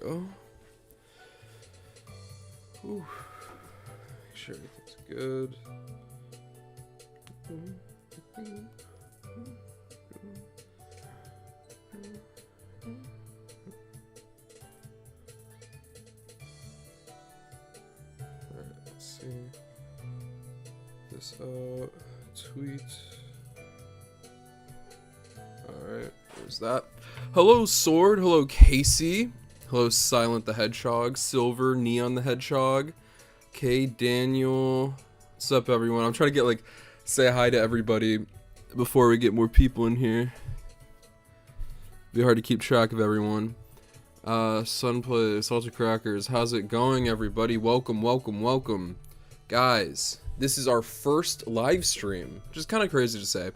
go. Whew. Make sure everything's good. Alright, let's see. This tweet. Alright, there's that. Hello, Sword. Hello, Casey. Hello, Silent the Hedgehog. Silver, Neon the Hedgehog. Okay, Daniel. What's up, everyone? I'm trying to get, say hi to everybody before we get more people in here. Be hard to keep track of everyone. Sunplay, Salted Crackers. How's it going, everybody? Welcome, welcome, welcome. Guys, this is our first live stream, which is kind of crazy to say,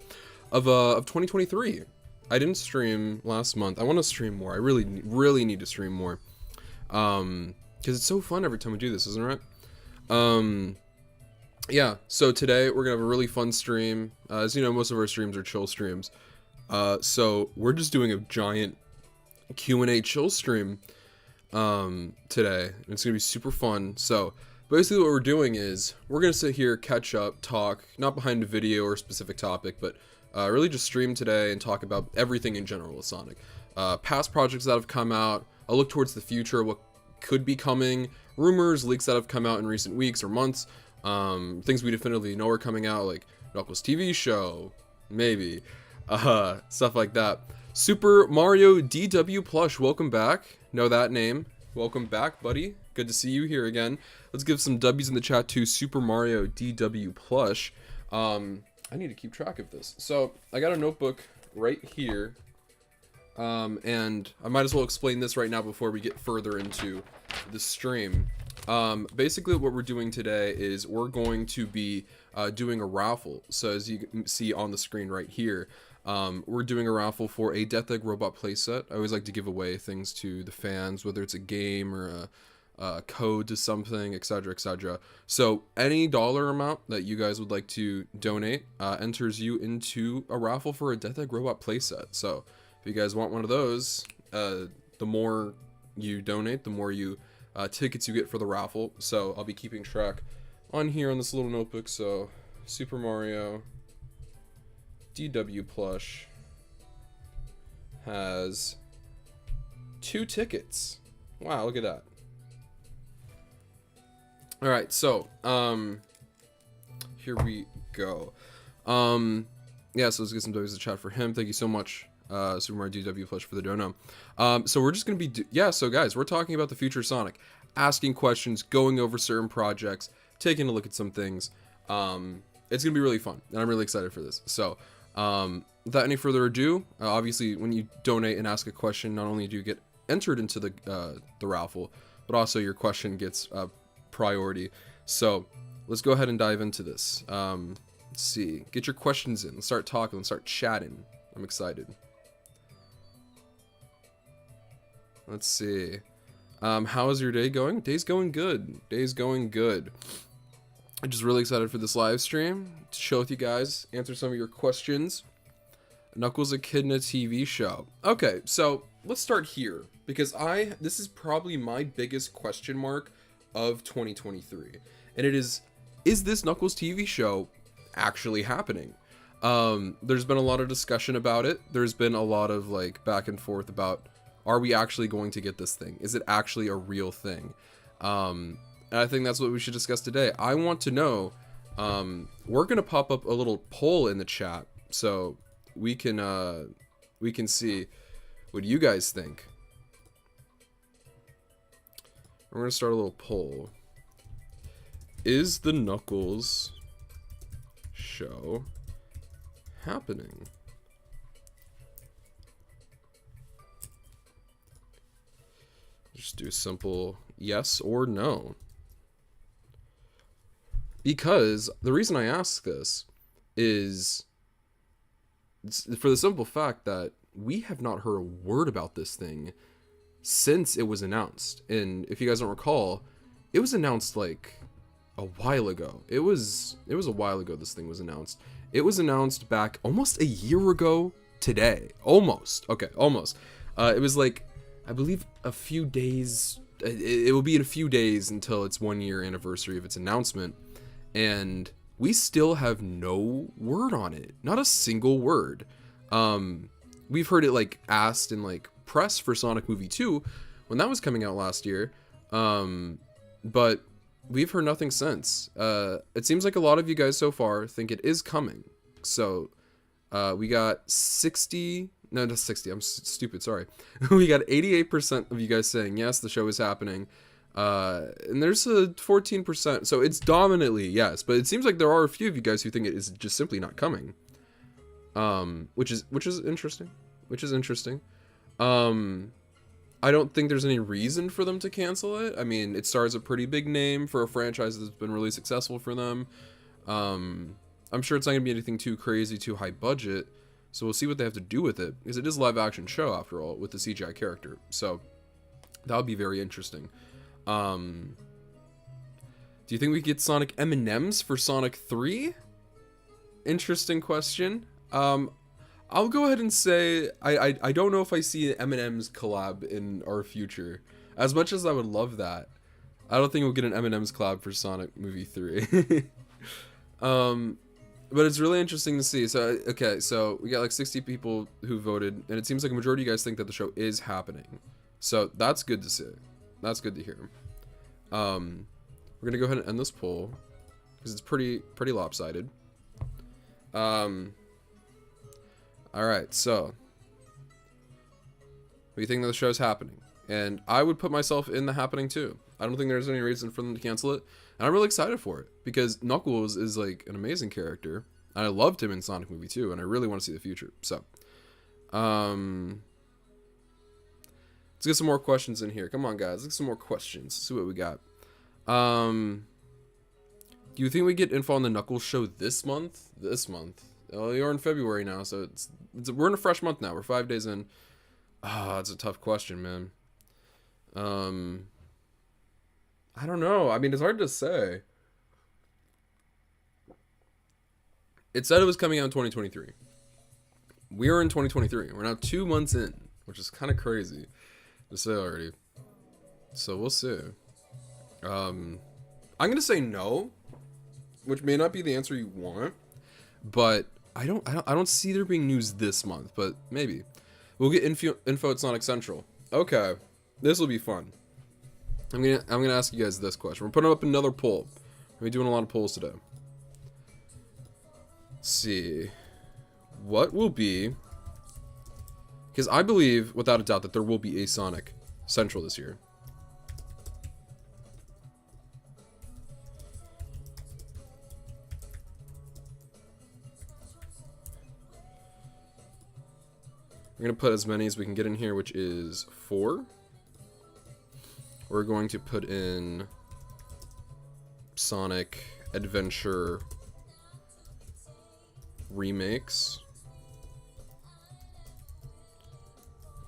of 2023. I didn't stream last month. I want to stream more. I really need to stream more. Because it's so fun every time we do this, isn't it? Right? Yeah, so today we're going to have a really fun stream. As you know, most of our streams are chill streams. So we're just doing a giant Q&A chill stream today. It's going to be super fun. So basically what we're doing is we're going to sit here, catch up, talk, not behind a video or a specific topic, but really just stream today and talk about everything in general with Sonic. Past projects that have come out, a look towards the future, what could be coming, rumors, leaks that have come out in recent weeks or months, things we definitively know are coming out, like Knuckles TV show, maybe, stuff like that. Super Mario DW Plush, welcome back. Know that name. Welcome back, buddy. Good to see you here again. Let's give some W's in the chat to Super Mario DW Plush. I need to keep track of this. So I got a notebook right here, and I might as well explain this right now before we get further into the stream. Basically what we're doing today is we're going to be doing a raffle. So as you can see on the screen right here, we're doing a raffle for a Death Egg Robot playset. I always like to give away things to the fans, whether it's a game or a code to something, etc, etc. So any dollar amount that you guys would like to donate enters you into a raffle for a Death Egg Robot playset. So if you guys want one of those, the more you donate, the more you tickets you get for the raffle. So I'll be keeping track on here on this little notebook. So Super Mario DW Plush has 2 tickets. Wow, look at that. Alright, so, here we go. Yeah, so let's get some W's in the chat for him. Thank you so much, Super Mario DW Plush, for the dono. So we're just gonna be, so guys, we're talking about the future of Sonic. Asking questions, going over certain projects, taking a look at some things. It's gonna be really fun, and I'm really excited for this. So, without any further ado, obviously, when you donate and ask a question, not only do you get entered into the raffle, but also your question gets, priority. So let's go ahead and dive into this. Let's see, get your questions in, let's start talking, let's start chatting. I'm excited. Let's see, how is your day going? Day's going good. Day's going good. I'm just really excited for this live stream to chill with you guys, answer some of your questions. Knuckles Echidna TV show. Okay, so let's start here, because this is probably my biggest question mark of 2023, and it is this Knuckles TV show actually happening? There's been a lot of discussion about it. There's been a lot of back and forth about, are we actually going to get this thing? Is it actually a real thing? And I think that's what we should discuss today. I want to know, we're gonna pop up a little poll in the chat so we can see what you guys think. We're going to start a little poll. Is the Knuckles show happening? Just do a simple yes or no. Because the reason I ask this is for the simple fact that we have not heard a word about this thing since it was announced. And if you guys don't recall, it was announced a while ago. It was a while ago this thing was announced. It was announced back almost a year ago today. Almost. Okay, almost. It was I believe a few days. It will be in a few days until its 1-year anniversary of its announcement, and we still have no word on it. Not a single word. We've heard it like asked in like press for Sonic Movie 2 when that was coming out last year, but we've heard nothing since. It seems like a lot of you guys so far think it is coming. So we got 60. No, not 60. I'm stupid. Sorry. We got 88% of you guys saying yes, the show is happening. And there's a 14%. So it's dominantly yes, but it seems like there are a few of you guys who think it is just simply not coming. Which is interesting. I don't think there's any reason for them to cancel it. I mean, it stars a pretty big name for a franchise that's been really successful for them. I'm sure it's not gonna be anything too crazy, too high budget. So we'll see what they have to do with it, because it is a live action show after all, with the CGI character. So that would be very interesting. Do you think we get Sonic M&Ms for Sonic 3? Interesting question. I'll go ahead and say I don't know if I see an M&M's collab in our future. As much as I would love that, I don't think we'll get an M&M's collab for Sonic Movie 3. But it's really interesting to see. So, okay, so we got like 60 people who voted, and it seems like a majority of you guys think that the show is happening. So that's good to see. That's good to hear. We're gonna go ahead and end this poll because it's pretty lopsided. All right, so what do you think that the show's happening? And I would put myself in the happening too. I don't think there's any reason for them to cancel it. And I'm really excited for it because Knuckles is like an amazing character. And I loved him in Sonic Movie 2, and I really want to see the future. So, let's get some more questions in here. Come on, guys. Let's get some more questions. Let's see what we got. Do you think we get info on the Knuckles show this month? This month? Oh, you're in February now, so we're in a fresh month now. We're 5 days in. Ah, it's a tough question, man. I don't know. I mean, it's hard to say. It said it was coming out in 2023. We are in 2023. We're now 2 months in, which is kind of crazy to say already. So we'll see. I'm gonna say no, which may not be the answer you want, but I don't see there being news this month. But maybe we'll get info at Sonic Central. Okay, this will be fun. I'm gonna ask you guys this question. We're putting up another poll. We're doing a lot of polls today. Let's see. What will be... Because I believe, without a doubt, that there will be a Sonic Central this year. We're going to put as many as we can get in here, which is 4. We're going to put in Sonic Adventure remakes.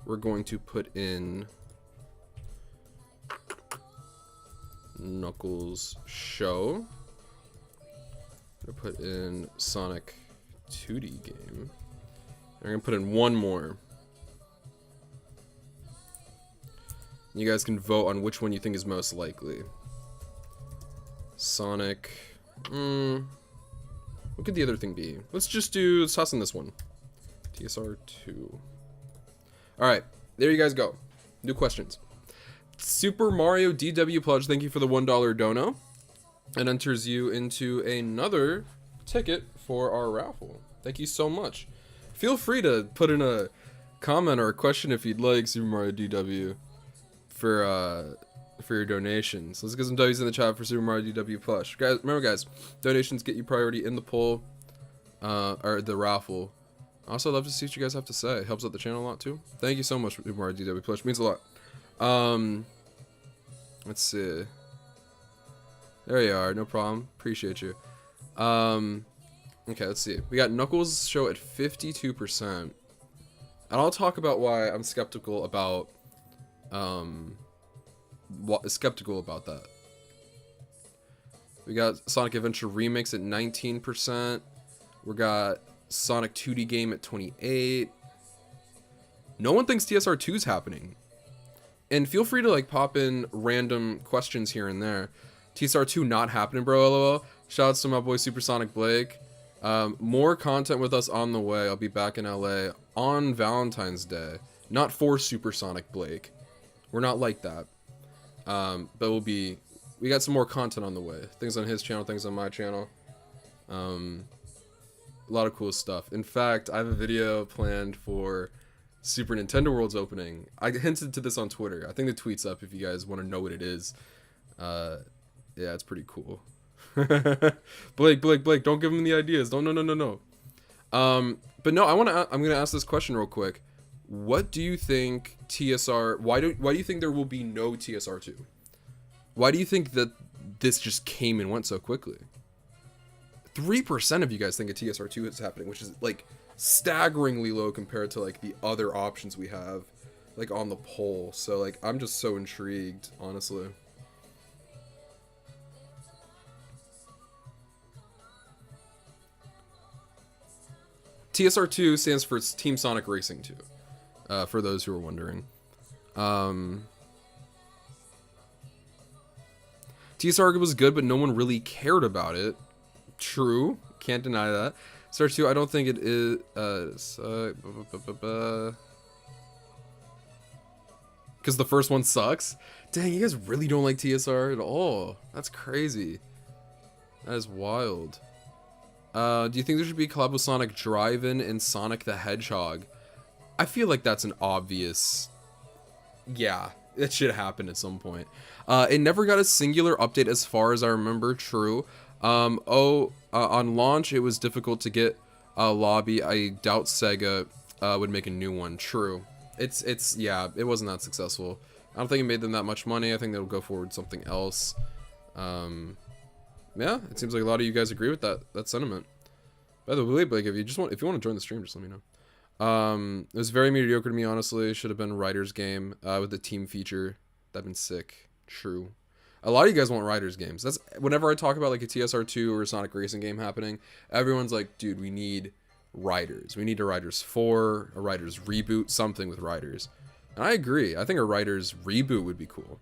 We're going to put in Knuckles Show. We're going to put in Sonic 2D game. We're going to put in one more. You guys can vote on which one you think is most likely. Sonic. What could the other thing be? Let's toss in this one. TSR 2. Alright, there you guys go. New questions. Super Mario DW Pledge, thank you for the $1 dono. And enters you into another ticket for our raffle. Thank you so much. Feel free to put in a comment or a question if you'd like, Super Mario DW, for your donations. Let's get some W's in the chat for Super Mario DW Plush. Guys, remember guys, donations get you priority in the poll, or the raffle. Also, I'd love to see what you guys have to say. It helps out the channel a lot too. Thank you so much for Super Mario DW Plush. It means a lot. Let's see. There you are. No problem. Appreciate you. Okay, let's see. We got Knuckles show at 52%. And I'll talk about why I'm skeptical about that. We got Sonic Adventure Remix at 19%. We got Sonic 2D game at 28%. No one thinks TSR 2 is happening. And feel free to like pop in random questions here and there. TSR2 not happening, bro. LOL. Shouts to my boy Supersonic Blake. More content with us on the way. I'll be back in LA on Valentine's Day. Not for Supersonic Blake. We're not like that. But we got some more content on the way. Things on his channel, things on my channel. A lot of cool stuff. In fact, I have a video planned for Super Nintendo World's opening. I hinted to this on Twitter. I think the tweet's up if you guys want to know what it is. Yeah, it's pretty cool. Blake, don't give him the ideas. No. But no, I'm gonna ask this question real quick. What do you think TSR? Why do you think there will be no TSR2? Why do you think that this just came and went so quickly? 3% of you guys think a TSR2 is happening, which is like staggeringly low compared to like the other options we have like on the poll. So like I'm just so intrigued, honestly. TSR2 stands for Team Sonic Racing 2, for those who are wondering. TSR was good, but no one really cared about it. True, can't deny that. TSR2, I don't think it is. Because the first one sucks. Dang, you guys really don't like TSR at all. That's crazy. That is wild. Do you think there should be a collab with Sonic Drive-In and Sonic the Hedgehog? I feel like that's an obvious... Yeah, it should happen at some point. It never got a singular update as far as I remember, true. On launch, it was difficult to get a lobby. I doubt Sega would make a new one, true. Yeah, it wasn't that successful. I don't think it made them that much money. I think they'll go forward something else. Yeah, it seems like a lot of you guys agree with that sentiment. By the way, Blake, if you want to join the stream, just let me know. It was very mediocre to me, honestly. Should have been Riders game with the team feature. That'd been sick. True. A lot of you guys want Riders games. That's whenever I talk about like a TSR2 or a Sonic Racing game happening, everyone's like, dude, we need Riders. We need a Riders 4, a Riders reboot, something with Riders. And I agree. I think a Riders reboot would be cool.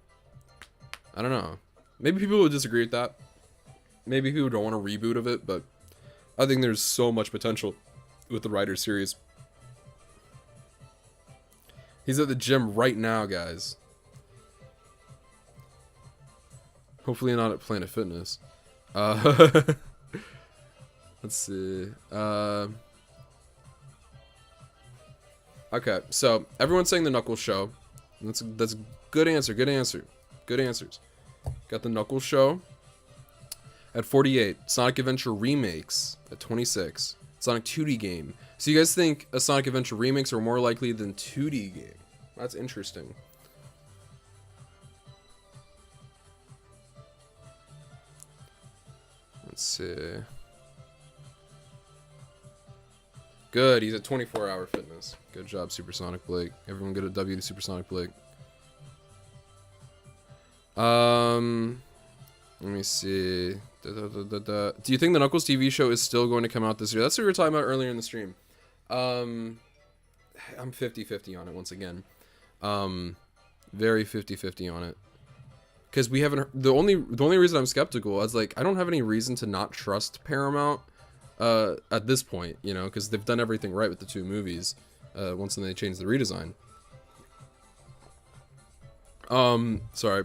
I don't know. Maybe people would disagree with that. Maybe people don't want a reboot of it, but I think there's so much potential with the Riders series. He's at the gym right now, guys. Hopefully not at Planet Fitness. Let's see. Okay, so everyone's saying the Knuckles show. That's a good answer. Good answers. Got the Knuckles show at 48. Sonic Adventure remakes at 26. Sonic 2D game. So you guys think a Sonic Adventure remakes are more likely than 2D game? That's interesting. Let's see. Good, he's at 24-hour fitness. Good job, Supersonic Blake. Everyone get a W to Supersonic Blake. Let me see. Do you think the Knuckles TV show is still going to come out this year? That's what we were talking about earlier in the stream. I'm 50-50 on it once again. Very 50-50 on it. Because we haven't... The only reason I'm skeptical is, like, I don't have any reason to not trust Paramount at this point, you know, because they've done everything right with the two movies once they changed the redesign. Sorry.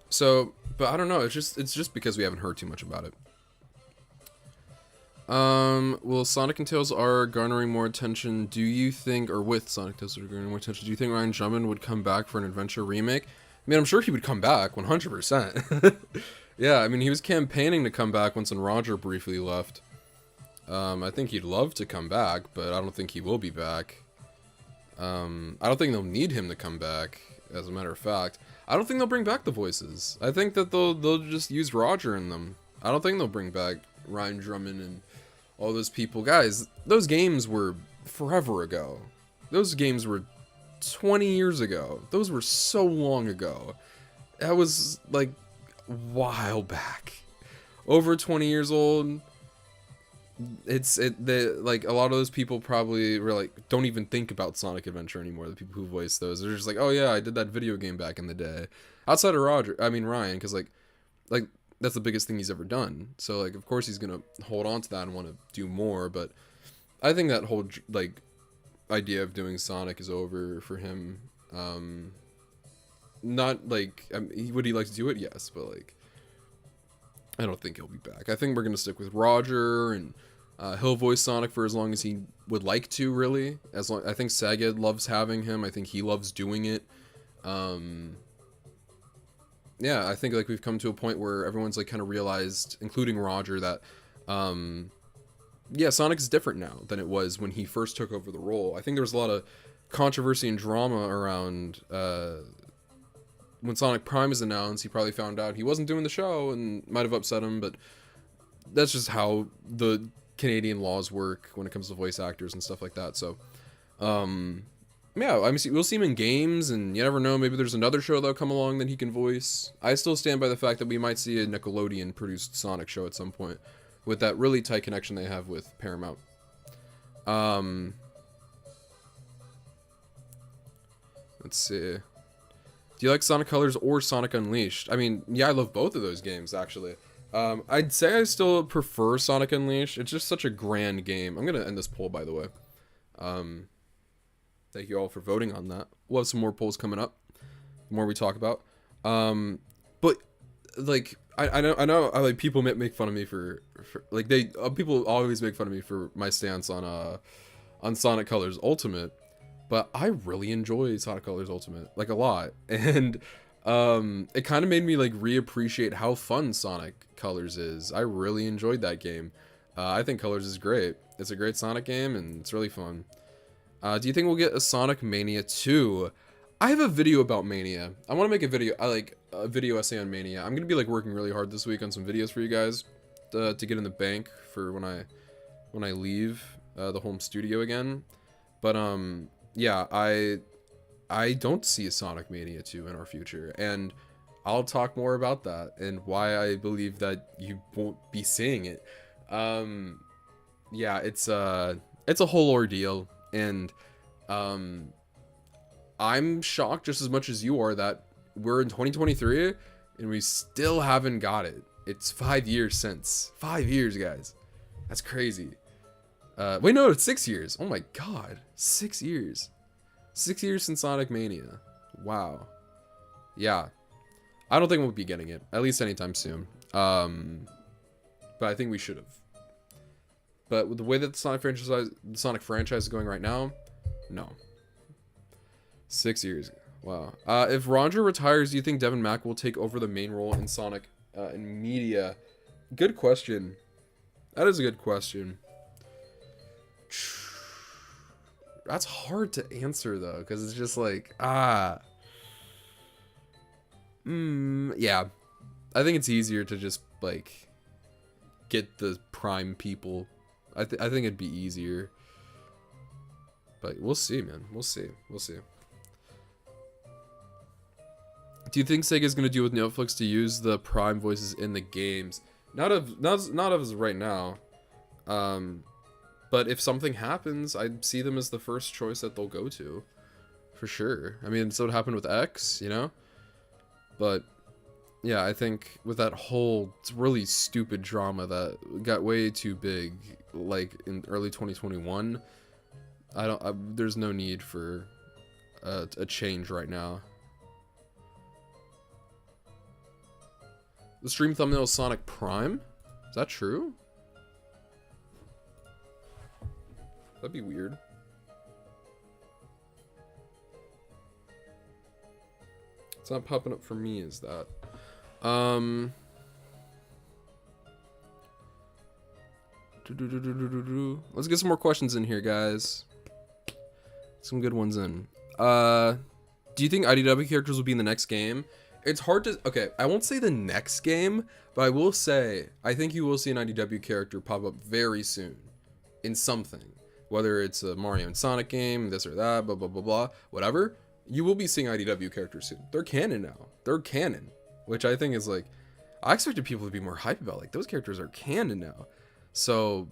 So, but I don't know, it's just because we haven't heard too much about it. Will Sonic and Tails are garnering more attention, do you think, or with Sonic Tails are garnering more attention, do you think Ryan Drummond would come back for an adventure remake? I mean, I'm sure he would come back, 100%. Yeah, I mean, he was campaigning to come back once Roger briefly left. I think he'd love to come back, but I don't think he will be back. I don't think they'll need him to come back, as a matter of fact. I don't think they'll bring back the voices. I think that they'll just use Roger in them. I don't think they'll bring back Ryan Drummond and all those people. Guys, those games were forever ago. Those games were 20 years ago. Those were so long ago. That was, like, a while back. Over 20 years old. like a lot of those people probably really don't even think about Sonic Adventure anymore. The people who voice those, they're just like, oh yeah, I did that video game back in the day. Outside of Ryan, because like that's the biggest thing he's ever done. So like, of course he's gonna hold on to that and want to do more. But I think that whole like idea of doing Sonic is over for him. Not like would he like to do it? Yes, but like I don't think he'll be back. I think we're gonna stick with Roger, and he'll voice Sonic for as long as he would like to. Really, I think Sega loves having him. I think he loves doing it. Yeah, I think like we've come to a point where everyone's like kind of realized, including Roger, that yeah, Sonic's different now than it was when he first took over the role. I think there was a lot of controversy and drama around when Sonic Prime was announced. He probably found out he wasn't doing the show and might have upset him, but that's just how the Canadian laws work when it comes to voice actors and stuff like that. So yeah, I mean, we'll see him in games, and you never know, maybe there's another show that'll come along that he can voice. I still stand by the fact that we might see a Nickelodeon produced Sonic show at some point, with that really tight connection they have with Paramount. Let's see. Do you like Sonic Colors or Sonic Unleashed? I mean, yeah, I love both of those games, actually. I'd say I still prefer Sonic Unleashed. It's just such a grand game. I'm going to end this poll, by the way. Thank you all for voting on that. We'll have some more polls coming up, the more we talk about. But, like, I know, like, people make fun of me for like, people always make fun of me for my stance on Sonic Colors Ultimate. But I really enjoy Sonic Colors Ultimate, like, a lot. And it kind of made me like reappreciate how fun Sonic Colors is. I really enjoyed that game. I think Colors is great. It's a great Sonic game, and it's really fun. Do you think we'll get a Sonic Mania 2? I have a video about Mania. I want to make a video. I like a video essay on Mania. I'm gonna be like working really hard this week on some videos for you guys to get in the bank for when I leave the home studio again. But yeah, I don't see a Sonic Mania 2 in our future, and I'll talk more about that and why I believe that you won't be seeing it. Yeah, it's a whole ordeal, and I'm shocked just as much as you are that we're in 2023 and we still haven't got it. It's 5 years since. 5 years, guys. That's crazy. Wait, no, it's 6 years. Oh my god. 6 years. 6 years since Sonic Mania. Wow. Yeah. I don't think we'll be getting it. At least anytime soon. But I think we should have. But with the way that the Sonic franchise is going right now, no. 6 years. Wow. If Roger retires, do you think Devin Mack will take over the main role in Sonic in media? Good question. That is a good question. That's hard to answer though, because it's just like, yeah. I think it's easier to just like get the prime people. I think it'd be easier. But we'll see, man. We'll see. We'll see. Do you think Sega's gonna deal with Netflix to use the Prime voices in the games? Not of us right now. But if something happens, I'd see them as the first choice that they'll go to, for sure. I mean, so it happened with X, you know. But yeah, I think with that whole really stupid drama that got way too big, like in early 2021, there's no need for a change right now. The stream thumbnail is Sonic Prime? Is that true? That'd be weird. It's not popping up for me, is that? Let's get some more questions in here, guys. Some good ones in. Do you think IDW characters will be in the next game? It's hard to... Okay, I won't say the next game, but I will say I think you will see an IDW character pop up very soon in something. Whether it's a Mario and Sonic game, this or that, blah, blah, blah, blah, whatever. You will be seeing IDW characters soon. They're canon now. They're canon. Which I think is like... I expected people to be more hype about. Like, those characters are canon now. So,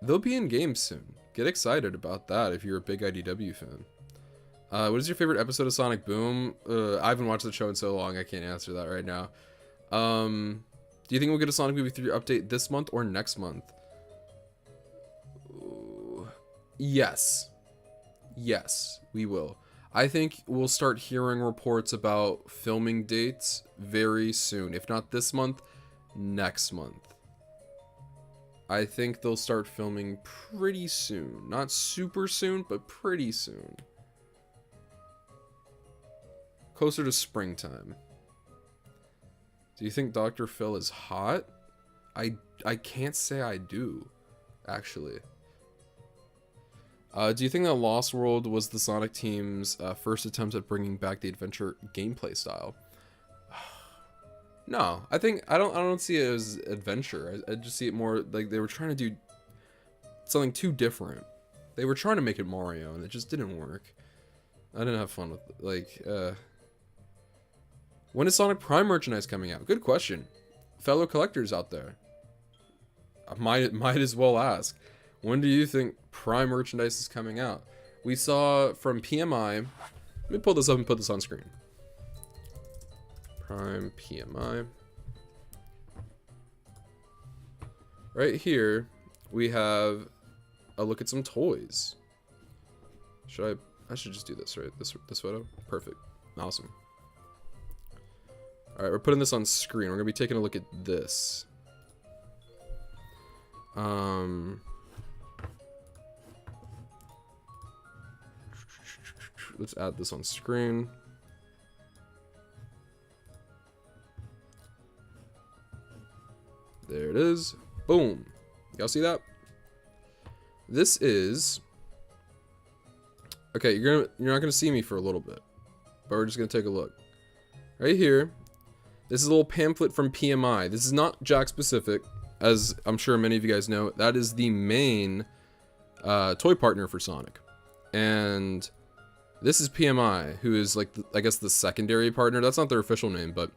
they'll be in games soon. Get excited about that if you're a big IDW fan. What is your favorite episode of Sonic Boom? I haven't watched the show in so long, I can't answer that right now. Do you think we'll get a Sonic Movie 3 update this month or next month? Ooh, yes. Yes, we will. I think we'll start hearing reports about filming dates very soon. If not this month, next month. I think they'll start filming pretty soon. Not super soon, but pretty soon. Closer to springtime. Do you think Dr. Phil is hot? I can't say I do, actually. Do you think that Lost World was the Sonic team's first attempt at bringing back the adventure gameplay style? No, I don't see it as adventure. I just see it more like they were trying to do something too different. They were trying to make it Mario, and it just didn't work. I didn't have fun with it. Like, when is Sonic Prime merchandise coming out? Good question. Fellow collectors out there. I might as well ask. When do you think Prime merchandise is coming out? We saw from PMI. Let me pull this up and put this on screen. Prime PMI. Right here, we have a look at some toys. I should just do this, right? This photo? Perfect. Awesome. Alright, we're putting this on screen. We're going to be taking a look at this. Let's add this on screen. There it is. Boom. Y'all see that? This is... Okay, you're not gonna see me for a little bit, but we're just gonna take a look. Right here, this is a little pamphlet from PMI. This is not Jack specific, as I'm sure many of you guys know. That is the main toy partner for Sonic, and this is PMI, who is like I guess the secondary partner. That's not their official name, but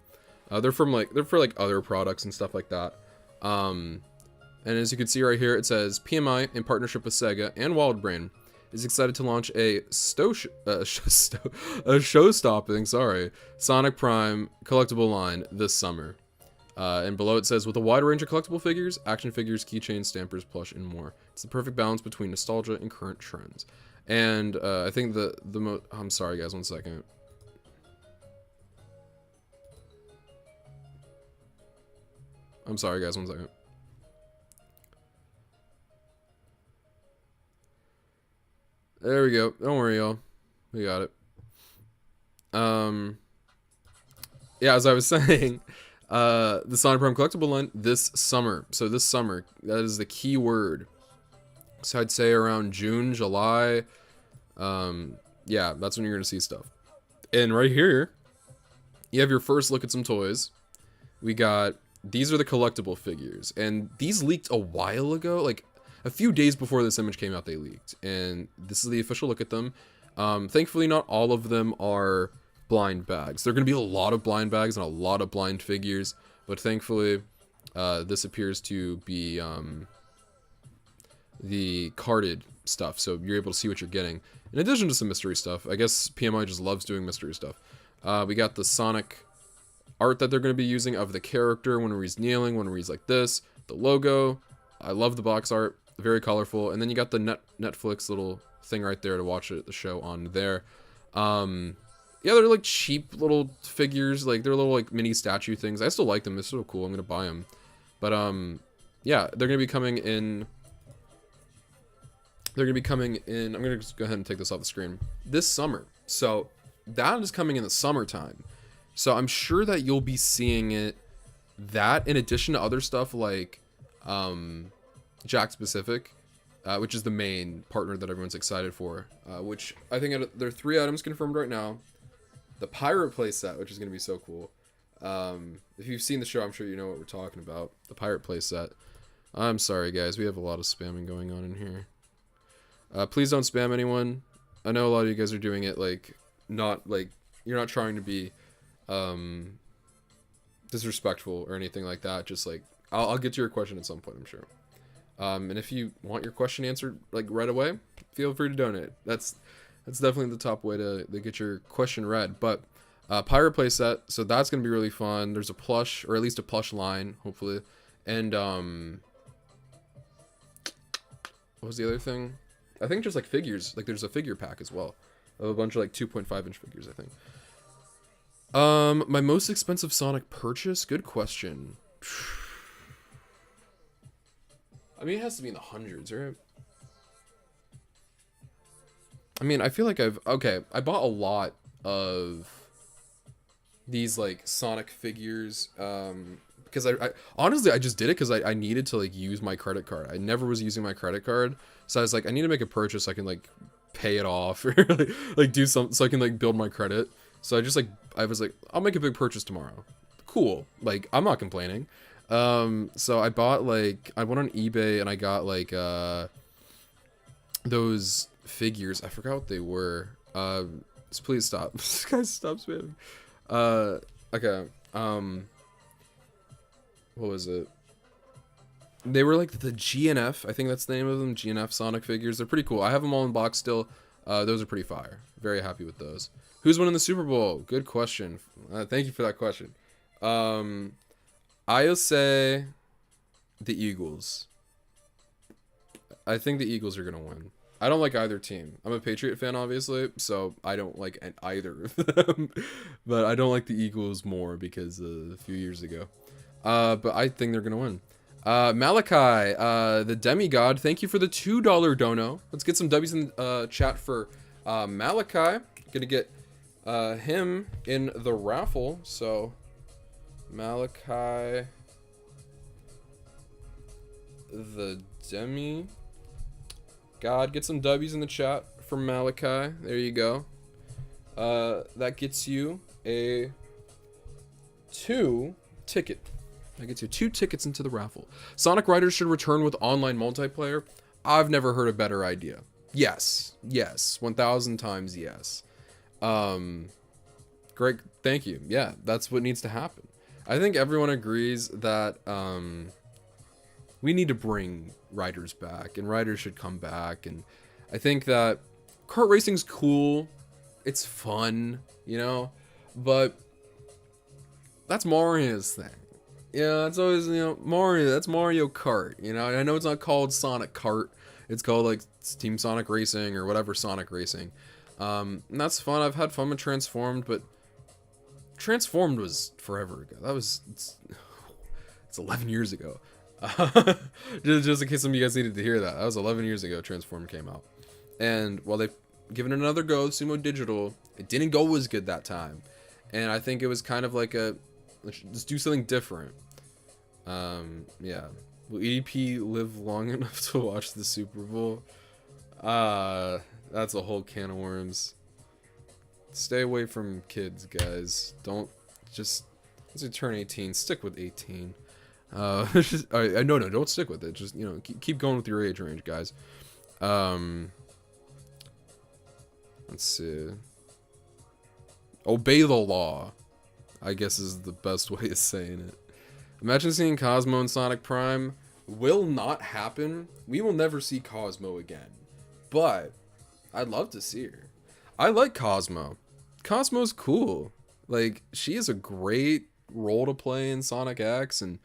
they're for like other products and stuff like that. And as you can see right here, it says PMI in partnership with Sega and WildBrain is excited to launch a show-stopping, Sonic Prime collectible line this summer. And below it says, with a wide range of collectible figures, action figures, keychains, stampers, plush, and more. It's the perfect balance between nostalgia and current trends. And I think I'm sorry guys, one second. I'm sorry guys, one second. There we go. Don't worry, y'all. We got it. Yeah, as I was saying, the Sonic Prime collectible line this summer. So this summer, that is the key word. So I'd say around June, July. Yeah, that's when you're gonna see stuff. And right here, you have your first look at some toys. We got, these are the collectible figures, and these leaked a while ago, like a few days before this image came out, they leaked, and this is the official look at them. Thankfully, not all of them are blind bags. There are going to be a lot of blind bags and a lot of blind figures, but thankfully, this appears to be the carded stuff, so you're able to see what you're getting. In addition to some mystery stuff, I guess PMI just loves doing mystery stuff. We got the Sonic art that they're going to be using of the character when he's kneeling, when he's like this, the logo. I love the box art. Very colorful. And then you got the Netflix little thing right there to watch the show on there. Yeah, they're like cheap little figures, like they're little like mini statue things. I still like them. They're so cool. I'm gonna buy them. But yeah, they're gonna be coming in. I'm gonna just go ahead and take this off the screen this summer. So that is coming in the summertime. So I'm sure that you'll be seeing it. That in addition to other stuff like Jack specific, which is the main partner that everyone's excited for, which I think there are 3 items confirmed right now. The pirate playset, which is going to be so cool. If you've seen the show, I'm sure you know what we're talking about. The pirate playset. I'm sorry guys, we have a lot of spamming going on in here. Please don't spam anyone. I know a lot of you guys are doing it like not like you're not trying to be disrespectful or anything like that. Just like I'll get to your question at some point, I'm sure. And if you want your question answered like right away, feel free to donate. That's definitely the top way to get your question read. But pirate playset, so that's gonna be really fun. There's a plush, or at least a plush line, hopefully. And what was the other thing? I think just like figures. Like there's a figure pack as well of a bunch of like 2.5-inch figures, I think. My most expensive Sonic purchase? Good question. I mean, it has to be in the hundreds, right? I mean, I feel like I bought a lot of these like Sonic figures because I honestly I just did it because I needed to like use my credit card. I never was using my credit card, so I was like, I need to make a purchase so I can like pay it off or like do something so I can like build my credit. So I was like, I'll make a big purchase tomorrow. Cool, like I'm not complaining. So I bought like, I went on eBay and I got like those figures. I forgot what they were. So please stop. Guys, stop spamming. Okay. What was it? They were like the GNF. I think that's the name of them. GNF Sonic figures. They're pretty cool. I have them all in box still. Those are pretty fire. Very happy with those. Who's winning the Super Bowl? Good question. Thank you for that question. I'll say the Eagles. I think the Eagles are going to win. I don't like either team. I'm a Patriot fan, obviously, so I don't like either of them. But I don't like the Eagles more because a few years ago. But I think they're going to win. Malachi, the demigod, thank you for the $2 dono. Let's get some W's in chat for Malachi. Gonna get him in the raffle. So Malachi, the demigod, get some W's in the chat for Malachi. There you go. That gets you a 2 ticket. That gets you 2 tickets into the raffle. Sonic Riders should return with online multiplayer. I've never heard a better idea. Yes. Yes. 1,000 times yes. Great. Thank you. Yeah, that's what needs to happen. I think everyone agrees that we need to bring Riders back, and Riders should come back. And I think that kart racing's cool. It's fun, you know, but that's Mario's thing. Yeah, it's always, you know, Mario, that's Mario Kart, you know. I know it's not called Sonic Kart. It's called like Team Sonic Racing or whatever Sonic Racing. And that's fun. I've had fun with Transformed, but Transformed was forever ago. It's 11 years ago. just in case some of you guys needed to hear that. That was 11 years ago Transformed came out. And while they've given it another go, Sumo Digital, it didn't go as good that time. And I think it was kind of like let's do something different. Yeah. Will EDP live long enough to watch the Super Bowl? That's a whole can of worms. Stay away from kids, guys. Don't just, once you turn 18, stick with 18. No, don't stick with it. Just, you know, keep going with your age range, guys. Let's see. Obey the law, I guess is the best way of saying it. Imagine seeing Cosmo in Sonic Prime. Will not happen. We will never see Cosmo again. But I'd love to see her. I like Cosmo. Cosmo's cool. Like, she has a great role to play in Sonic X, and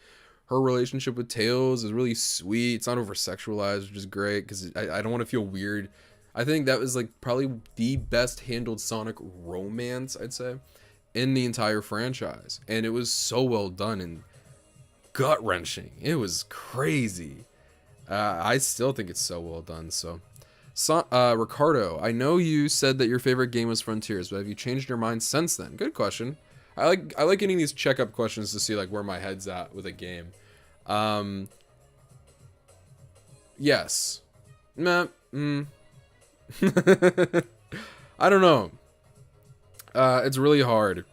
her relationship with Tails is really sweet. It's not over sexualized, which is great because I don't want to feel weird. I think that was like probably the best handled Sonic romance, I'd say, in the entire franchise. And it was so well done and gut wrenching. It was crazy. I still think it's so well done. So Ricardo, I know you said that your favorite game was Frontiers, but have you changed your mind since then? Good question. I like getting these checkup questions to see like where my head's at with a game. Yes. Nah. I don't know. It's really hard.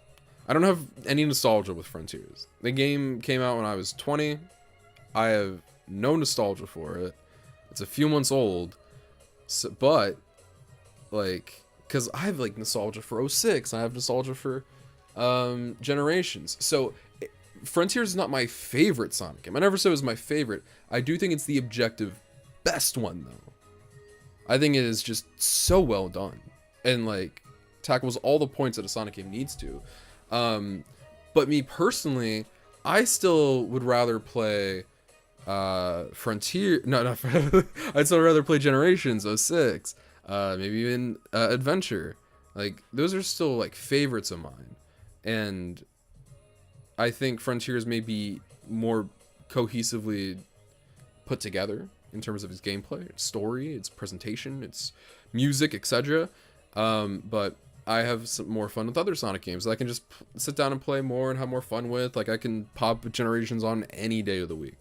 I don't have any nostalgia with Frontiers. The game came out when I was 20. I have no nostalgia for it. It's a few months old. So, but, like, because I have, like, nostalgia for 06. I have nostalgia for, Generations. So, Frontiers is not my favorite Sonic game. I never said it was my favorite. I do think it's the objective best one, though. I think it is just so well done. And, like, tackles all the points that a Sonic game needs to. But me personally, I still would rather play Frontier. No, not I'd still rather play Generations 06. Maybe even Adventure. Like, those are still, like, favorites of mine. And I think Frontiers may be more cohesively put together in terms of its gameplay, its story, its presentation, its music, etc. But I have some more fun with other Sonic games that I can just sit down and play more and have more fun with. Like, I can pop Generations on any day of the week,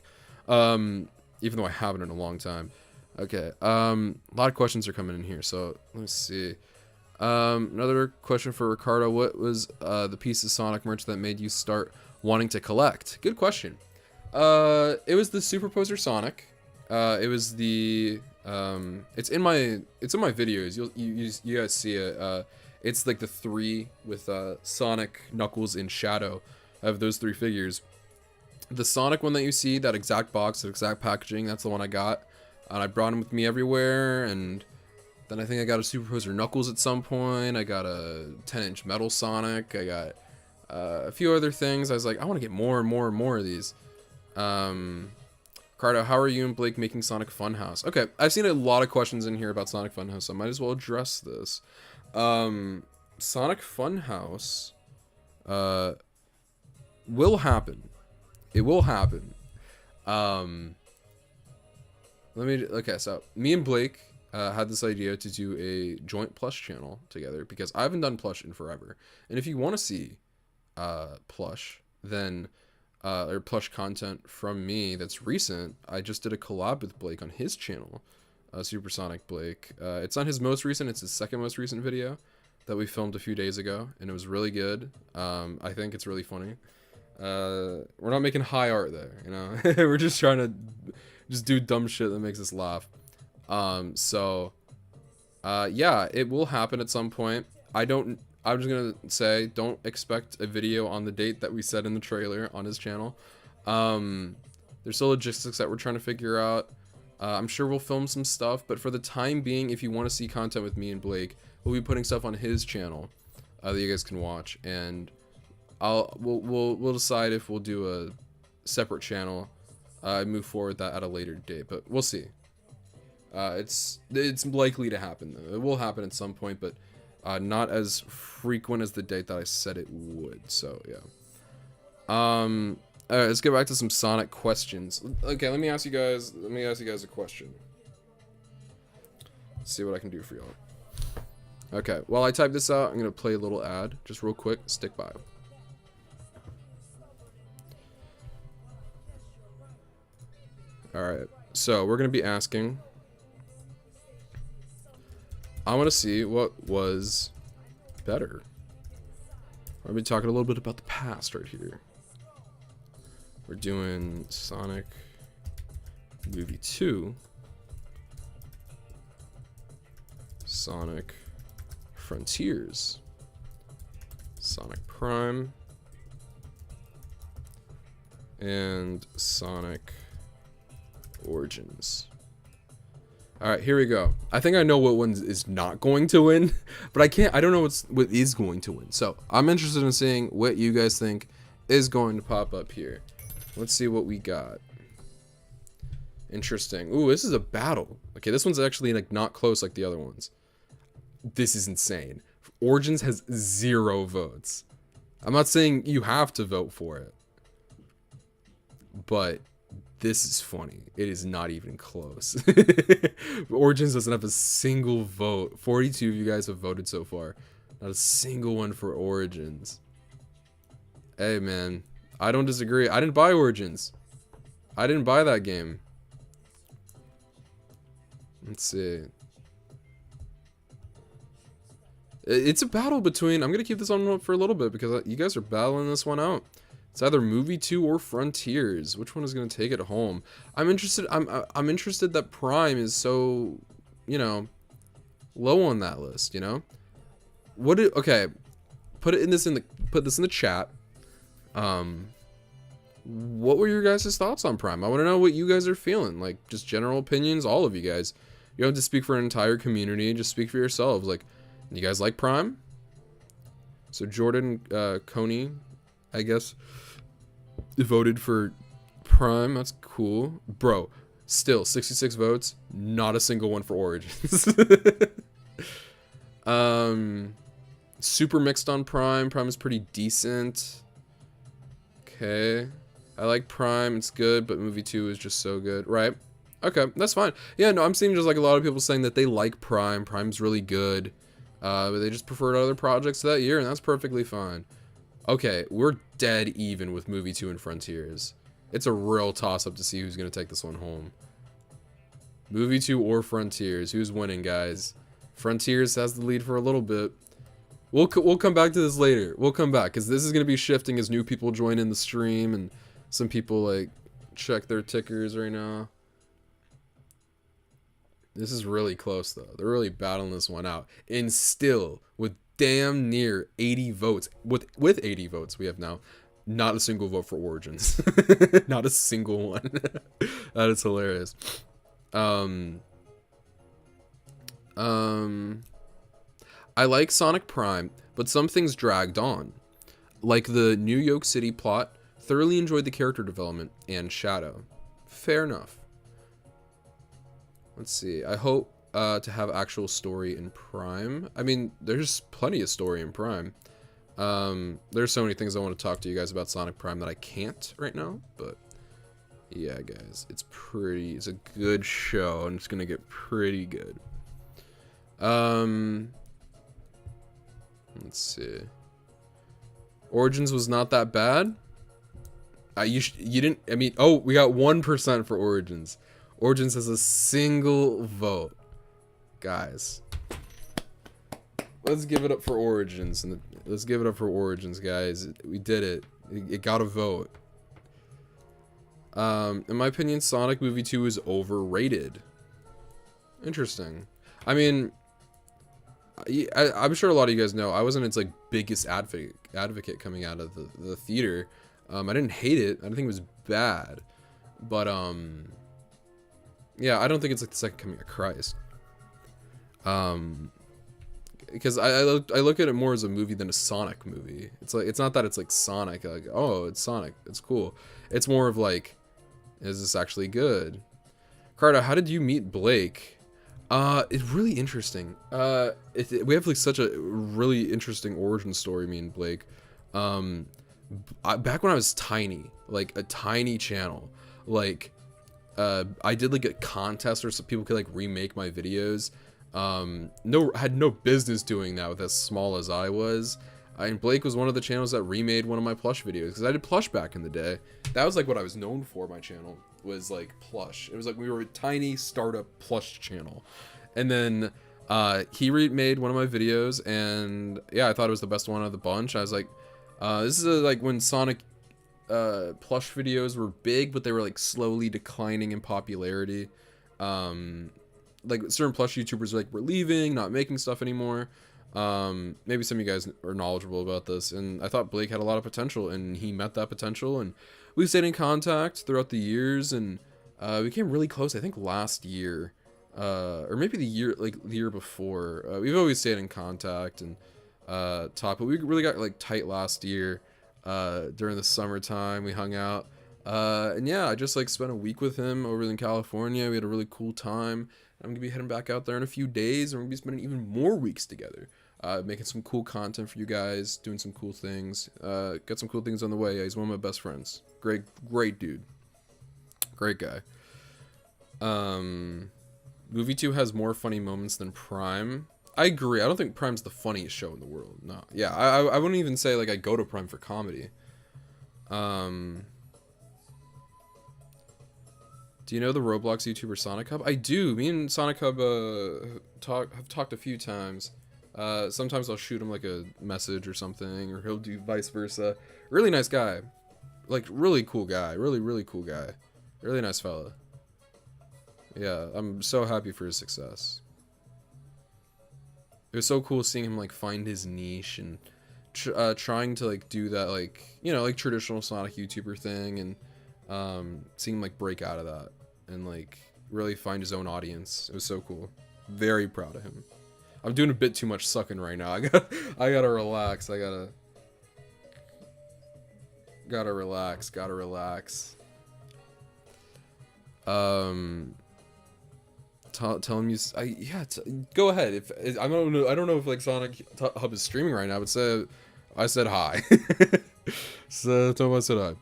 even though I haven't in a long time. Okay, a lot of questions are coming in here, so let's see. Another question for Ricardo. What was the piece of Sonic merch that made you start wanting to collect? Good question. It was the Superposer Sonic. It was the it's in my videos. You guys see it. It's like the 3 with Sonic, Knuckles, and Shadow. I have those 3 figures. The Sonic one that you see, that exact box, that exact packaging, that's the one I got. And I brought him with me everywhere. And then I think I got a Superposer Knuckles at some point. I got a 10-inch Metal Sonic. I got a few other things. I was like, I want to get more and more and more of these. Ricardo, how are you and Blake making Sonic Funhouse? Okay, I've seen a lot of questions in here about Sonic Funhouse, so I might as well address this. Sonic Funhouse will happen. It will happen. Okay, so me and Blake had this idea to do a joint plush channel together because I haven't done plush in forever. And if you want to see plush, then or plush content from me that's recent, I just did a collab with Blake on his channel, Supersonic Blake. It's not his most recent, it's his second most recent video that we filmed a few days ago, and it was really good. I think it's really funny. We're not making high art there, you know. We're just trying to just do dumb shit that makes us laugh. Yeah, it will happen at some point. I'm just gonna say, don't expect a video on the date that we said in the trailer on his channel. There's still logistics that we're trying to figure out. I'm sure we'll film some stuff, but for the time being, if you want to see content with me and Blake, we'll be putting stuff on his channel that you guys can watch, and we'll decide if we'll do a separate channel, move forward that at a later date, but we'll see. It's likely to happen though. It will happen at some point, but not as frequent as the date that I said it would. So yeah. Alright, let's get back to some Sonic questions. Okay, let me ask you guys a question. Let's see what I can do for y'all. Okay, while I type this out, I'm gonna play a little ad, just real quick. Stick by. Alright, so we're gonna be asking, I want to see what was better. We're gonna be talking a little bit about the past right here. We're doing Sonic Movie 2, Sonic Frontiers, Sonic Prime, and Sonic Origins. Alright, here we go. I think I know what one is not going to win, but I don't know what is going to win. So, I'm interested in seeing what you guys think is going to pop up here. Let's see what we got. Interesting. Ooh, this is a battle. Okay, this one's actually like not close like the other ones. This is insane. Origins has 0 votes. I'm not saying you have to vote for it, but this is funny. It is not even close. Origins doesn't have a single vote. 42 of you guys have voted so far. Not a single one for Origins. Hey, man. I don't disagree. I didn't buy Origins. I didn't buy that game. Let's see. It's a battle between... I'm going to keep this on for a little bit because you guys are battling this one out. It's either Movie 2 or Frontiers. Which one is going to take it home? I'm interested that Prime is so, you know, low on that list, you know? Okay. Put this in the chat. what were your guys' thoughts on Prime? I want to know what you guys are feeling. Like, just general opinions, all of you guys. You don't have to speak for an entire community. Just speak for yourselves. Like, you guys like Prime? So Jordan Coney, I guess, voted for Prime. That's cool. Bro, still 66 votes. Not a single one for Origins. Super mixed on Prime. Prime is pretty decent. Okay. I like Prime. It's good, but movie 2 is just so good. Right. Okay, that's fine. Yeah, no, I'm seeing just like a lot of people saying that they like Prime. Prime's really good. But they just preferred other projects that year, and that's perfectly fine. Okay, we're dead even with movie 2 and Frontiers. It's a real toss-up to see who's going to take this one home. Movie 2 or Frontiers. Who's winning, guys? Frontiers has the lead for a little bit. We'll come back to this later. We'll come back, because this is going to be shifting as new people join in the stream, and some people, like, check their tickers right now. This is really close, though. They're really battling this one out. And still, with damn near 80 votes, with 80 votes we have now, not a single vote for Origins. Not a single one. That is hilarious. I like Sonic Prime, but some things dragged on. Like the New York City plot, thoroughly enjoyed the character development, and Shadow. Fair enough. Let's see. I hope to have actual story in Prime. I mean, there's plenty of story in Prime. There's so many things I want to talk to you guys about Sonic Prime that I can't right now, but yeah, guys, it's a good show, and it's gonna get pretty good. Let's see. Origins was not that bad. You didn't. I mean, oh, we got 1% for Origins. Origins has a single vote, guys. Let's give it up for Origins, and let's give it up for Origins, guys. We did it. It got a vote. In my opinion, Sonic Movie 2 is overrated. Interesting. I mean, I'm sure a lot of you guys know I wasn't its like biggest advocate coming out of the theater. I didn't hate it. I didn't think it was bad, but yeah, I don't think it's like the second coming of Christ. Because I look at it more as a movie than a Sonic movie. It's like, it's not that it's like Sonic, like, oh, it's Sonic, it's cool. It's more of like, is this actually good? Cardo, how did you meet Blake? It's really interesting. We have like such a really interesting origin story, me and Blake. Back when I was tiny, like a tiny channel, like I did like a contest where some people could like remake my videos. Had no business doing that with as small as I was. And Blake was one of the channels that remade one of my plush videos, because I did plush back in the day. That was like what I was known for. My channel was like plush. It was like we were a tiny startup plush channel. And then he remade one of my videos, and yeah, I thought it was the best one of the bunch. I was like, this is like when Sonic plush videos were big, but they were like slowly declining in popularity. Like certain plush YouTubers like were leaving, not making stuff anymore. Maybe some of you guys are knowledgeable about this, and I thought Blake had a lot of potential, and he met that potential, and we stayed in contact throughout the years, and we came really close, I think last year, or maybe the year before. We've always stayed in contact and talked, but we really got like tight last year. During the summertime, we hung out, and yeah, I just like spent a week with him over in California. We had a really cool time. I'm gonna be heading back out there in a few days, and we're gonna be spending even more weeks together, making some cool content for you guys, doing some cool things. Got some cool things on the way. Yeah, he's one of my best friends. Great dude. Great guy. Movie 2 has more funny moments than Prime. I agree. I don't think Prime's the funniest show in the world. No. Yeah, I wouldn't even say like I go to Prime for comedy. Do you know the Roblox YouTuber Sonic Hub? I do. Me and Sonic Hub have talked a few times. Sometimes I'll shoot him like a message or something, or he'll do vice versa. Really nice guy. Like, really cool guy. Really cool guy. Really nice fella. Yeah, I'm so happy for his success. It was so cool seeing him like find his niche and trying to like do that, like, you know, like traditional Sonic YouTuber thing, and seeing him like break out of that and like really find his own audience. It was so cool. Very proud of him. I'm doing a bit too much sucking right now. I gotta relax. I gotta relax. Tell him go ahead. If I don't know if like Sonic Hub is streaming right now, but I said hi. So tell him I said hi.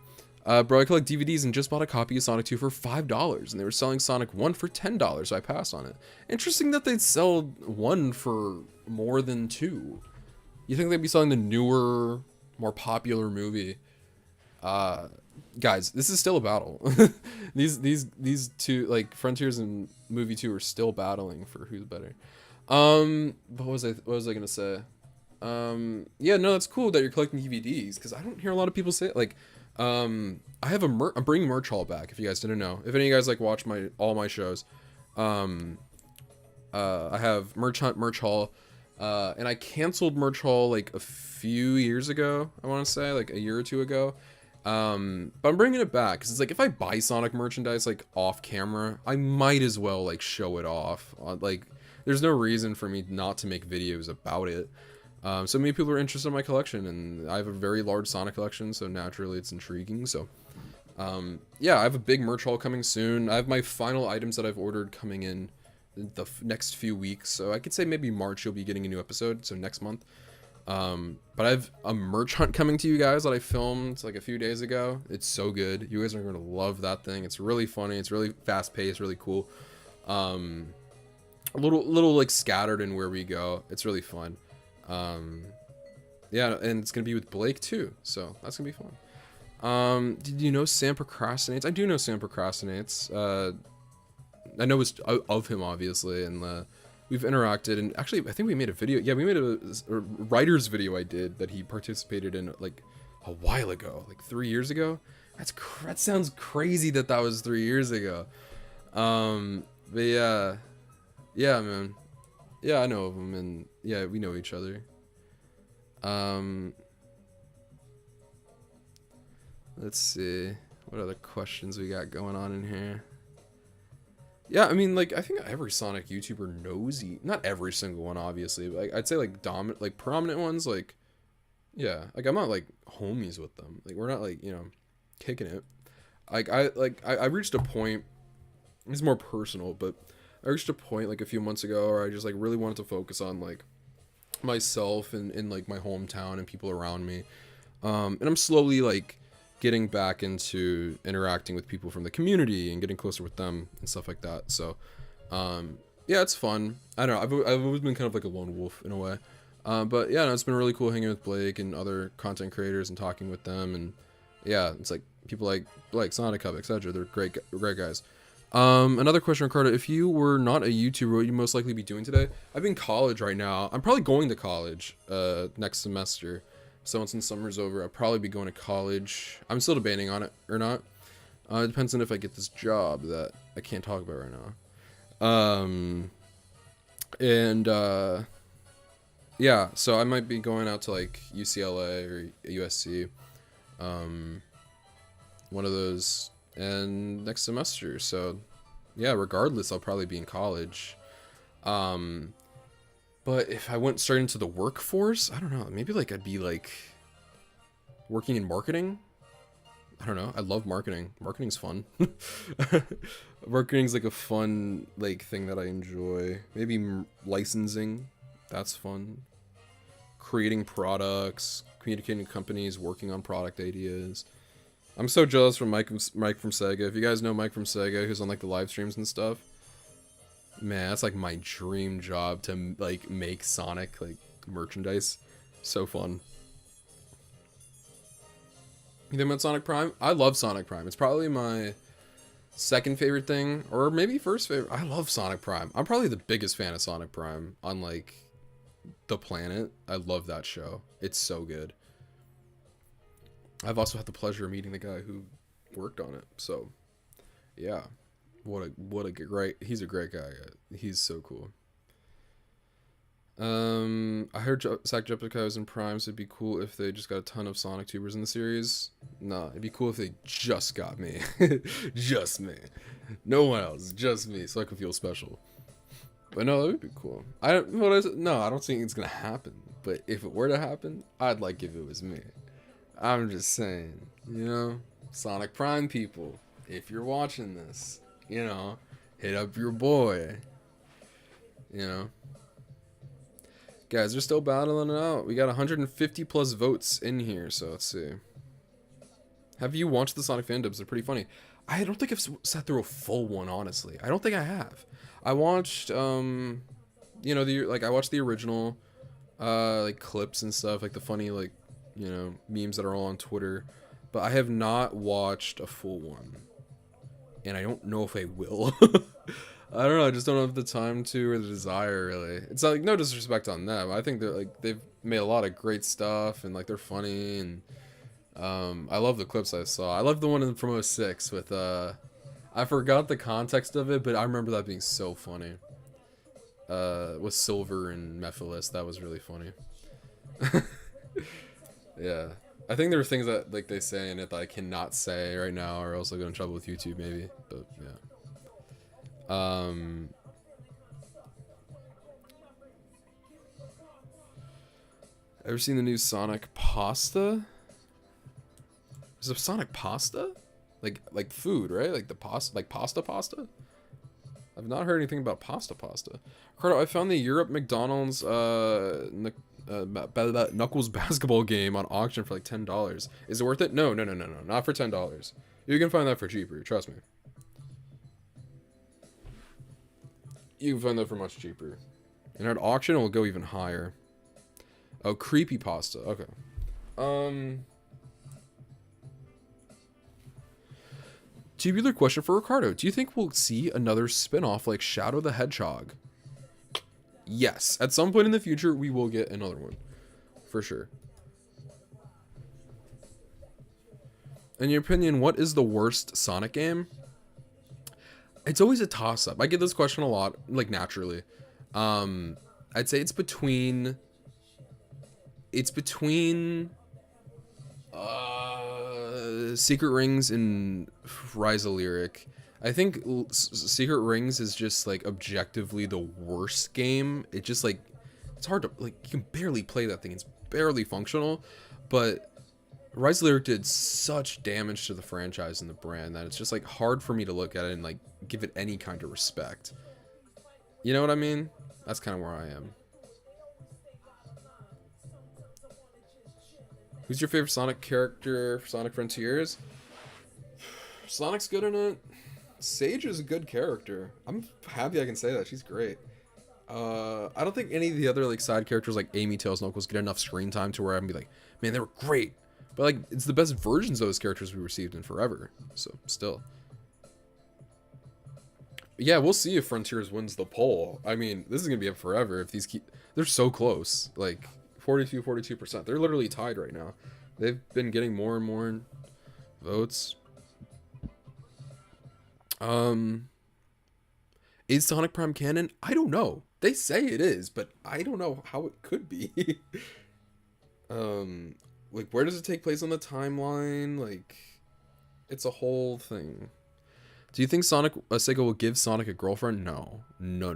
Bro, I collect DVDs and just bought a copy of Sonic 2 for $5, and they were selling Sonic 1 for $10, so I passed on it. Interesting that they'd sell 1 for more than 2. You think they'd be selling the newer, more popular movie? Guys, this is still a battle. these two, like, Frontiers and Movie 2 are still battling for who's better. What was I gonna say? Yeah, no, that's cool that you're collecting DVDs, because I don't hear a lot of people say it. Like, I have I'm bringing Merch Hall back, if you guys didn't know. If any of you guys like watch all my shows, I have Merch Hall, and I canceled Merch Hall like a few years ago. I want to say like a year or two ago. But I'm bringing it back because it's like if I buy Sonic merchandise like off camera, I might as well like show it off. Like, there's no reason for me not to make videos about it. So many people are interested in my collection, and I have a very large Sonic collection, so naturally it's intriguing. So, yeah, I have a big merch haul coming soon. I have my final items that I've ordered coming in the next few weeks, so I could say maybe March you'll be getting a new episode, so next month. But I have a merch hunt coming to you guys that I filmed like a few days ago. It's so good. You guys are going to love that thing. It's really funny. It's really fast paced, really cool. A little like scattered in where we go. It's really fun. Yeah, and it's gonna be with Blake too, so that's gonna be fun. Did you know Sam procrastinates? I do know Sam procrastinates. I know it's of him, obviously, and we've interacted, and actually I think we made a video. Yeah, we made a writer's video I did that he participated in like a while ago, like 3 years ago. That sounds crazy that was 3 years ago. But yeah, man. Yeah, I know of him, and yeah, we know each other. Let's see. What other questions we got going on in here? Yeah, I mean, like, I think every Sonic YouTuber knows not every single one, obviously, but like, I'd say, like, prominent ones, like, yeah, like, I'm not, like, homies with them. Like, we're not, like, you know, kicking it. I reached a point, it's more personal, but I reached a point like a few months ago where I just like really wanted to focus on like myself and like my hometown and people around me. And I'm slowly like getting back into interacting with people from the community and getting closer with them and stuff like that. So, yeah, it's fun. I don't know. I've always been kind of like a lone wolf in a way. But yeah, no, it's been really cool hanging with Blake and other content creators and talking with them. And yeah, it's like people like Sonic Hub, etc. They're great guys. Another question, Ricardo. If you were not a YouTuber, what would you most likely be doing today? I'm in college right now. I'm probably going to college next semester. So once the summer's over, I'll probably be going to college. I'm still debating on it or not. It depends on if I get this job that I can't talk about right now. Yeah, so I might be going out to like UCLA or USC. One of those. And next semester, so yeah, regardless, I'll probably be in college. But if I went straight into the workforce, I don't know, maybe like I'd be like working in marketing. I don't know, I love marketing. Marketing's fun. Marketing's like a fun like thing that I enjoy. Maybe licensing, that's fun. Creating products, communicating with companies, working on product ideas. I'm so jealous from Mike from Sega. If you guys know Mike from Sega, who's on like the live streams and stuff, man, that's like my dream job to like make Sonic like merchandise. So fun. You think about Sonic Prime? I love Sonic Prime. It's probably my second favorite thing, or maybe first favorite. I love Sonic Prime. I'm probably the biggest fan of Sonic Prime on like the planet. I love that show. It's so good. I've also had the pleasure of meeting the guy who worked on it. So, yeah, what a great, he's a great guy. He's so cool. I heard Jacksepticeye and Primes would be cool if they just got a ton of Sonic tubers in the series. Nah, it'd be cool if they just got me. Just me. No one else, just me, so I can feel special. But no, that would be cool. No, I don't think it's gonna happen. But if it were to happen, I'd like if it was me. I'm just saying, you know, Sonic Prime people, if you're watching this, you know, hit up your boy. You know. Guys, they're still battling it out. We got 150 plus votes in here, so let's see. Have you watched the Sonic fandoms? They're pretty funny. I don't think I've sat through a full one, honestly. I don't think I have. I watched, you know, I watched the original, like, clips and stuff, like the funny, like, you know, memes that are all on Twitter. But I have not watched a full one. And I don't know if I will. I don't know, I just don't have the time to or the desire, really. It's like, no disrespect on them. I think they're, like, they've made a lot of great stuff, and, like, they're funny, and, I love the clips I saw. I love the one from 06 with, I forgot the context of it, but I remember that being so funny. With Silver and Mephiles, that was really funny. Yeah. I think there are things that, like, they say in it that I cannot say right now, or else I'll get in trouble with YouTube, maybe, but, yeah. Ever seen the new Sonic pasta? Is it Sonic pasta? Like food, right? Like the pasta, like pasta? I've not heard anything about pasta. Ricardo, I found the Europe McDonald's Knuckles basketball game on auction for like $10. Is it worth it? No, not for $10. You can find that for cheaper, trust me. You can find that for much cheaper. And at auction, it will go even higher. Oh, creepy pasta. Okay. Tubular question for Ricardo. Do you think we'll see another spin-off like Shadow the Hedgehog? Yes. At some point in the future, we will get another one. For sure. In your opinion, what is the worst Sonic game? It's always a toss-up. I get this question a lot, like, naturally. I'd say it's between Secret Rings and Rise of Lyric. I think Secret Rings is just, like, objectively the worst game. It just, like, it's hard to, like, you can barely play that thing. It's barely functional, but Rise of Lyric did such damage to the franchise and the brand that it's just, like, hard for me to look at it and, like, give it any kind of respect. You know what I mean? That's kind of where I am. Who's your favorite Sonic character for Sonic Frontiers? Sonic's good in it. Sage is a good character. I'm happy I can say that. She's great. I don't think any of the other, like, side characters like Amy, Tails, Knuckles get enough screen time to where I can be like, man, they were great. But, like, it's the best versions of those characters we received in forever. So, still. Yeah, we'll see if Frontiers wins the poll. I mean, this is going to be up forever if these keep... They're so close. Like, 42%. They're literally tied right now. They've been getting more and more votes. Is Sonic Prime canon? I don't know. They say it is, but I don't know how it could be. Like, where does it take place on the timeline? Like, it's a whole thing. Do you think Sega will give Sonic a girlfriend? No. No.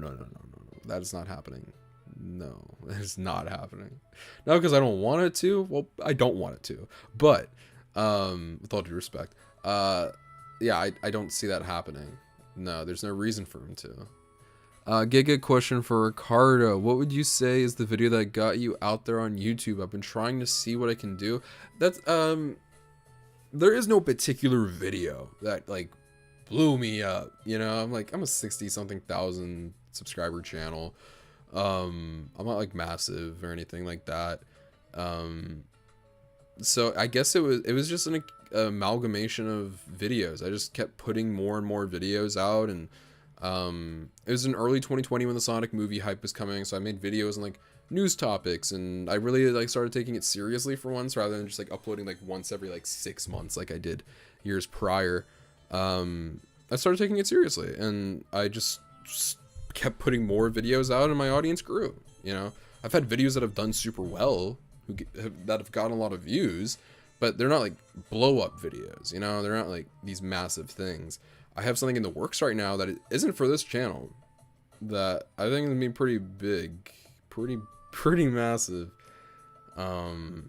That is not happening. No, that is not happening. Not because I don't want it to. Well, I don't want it to. But, with all due respect, yeah, I don't see that happening. No, there's no reason for him to. Giga question for Ricardo. What would you say is the video that got you out there on YouTube? I've been trying to see what I can do. That's, there is no particular video that, like, blew me up. You know, I'm a 60-something thousand subscriber channel. I'm not, like, massive or anything like that. So I guess it was just an amalgamation of videos. I just kept putting more and more videos out, and it was in early 2020 when the Sonic movie hype was coming, so I made videos on, like, news topics, and I really, like, started taking it seriously for once, rather than just, like, uploading, like, once every, like, 6 months like I did years prior. I started taking it seriously, and I just kept putting more videos out, and my audience grew, you know? I've had videos that have done super well, that have gotten a lot of views, but they're not like blow up videos, you know? They're not like these massive things. I have something in the works right now that isn't for this channel that I think is gonna be pretty big, pretty massive. That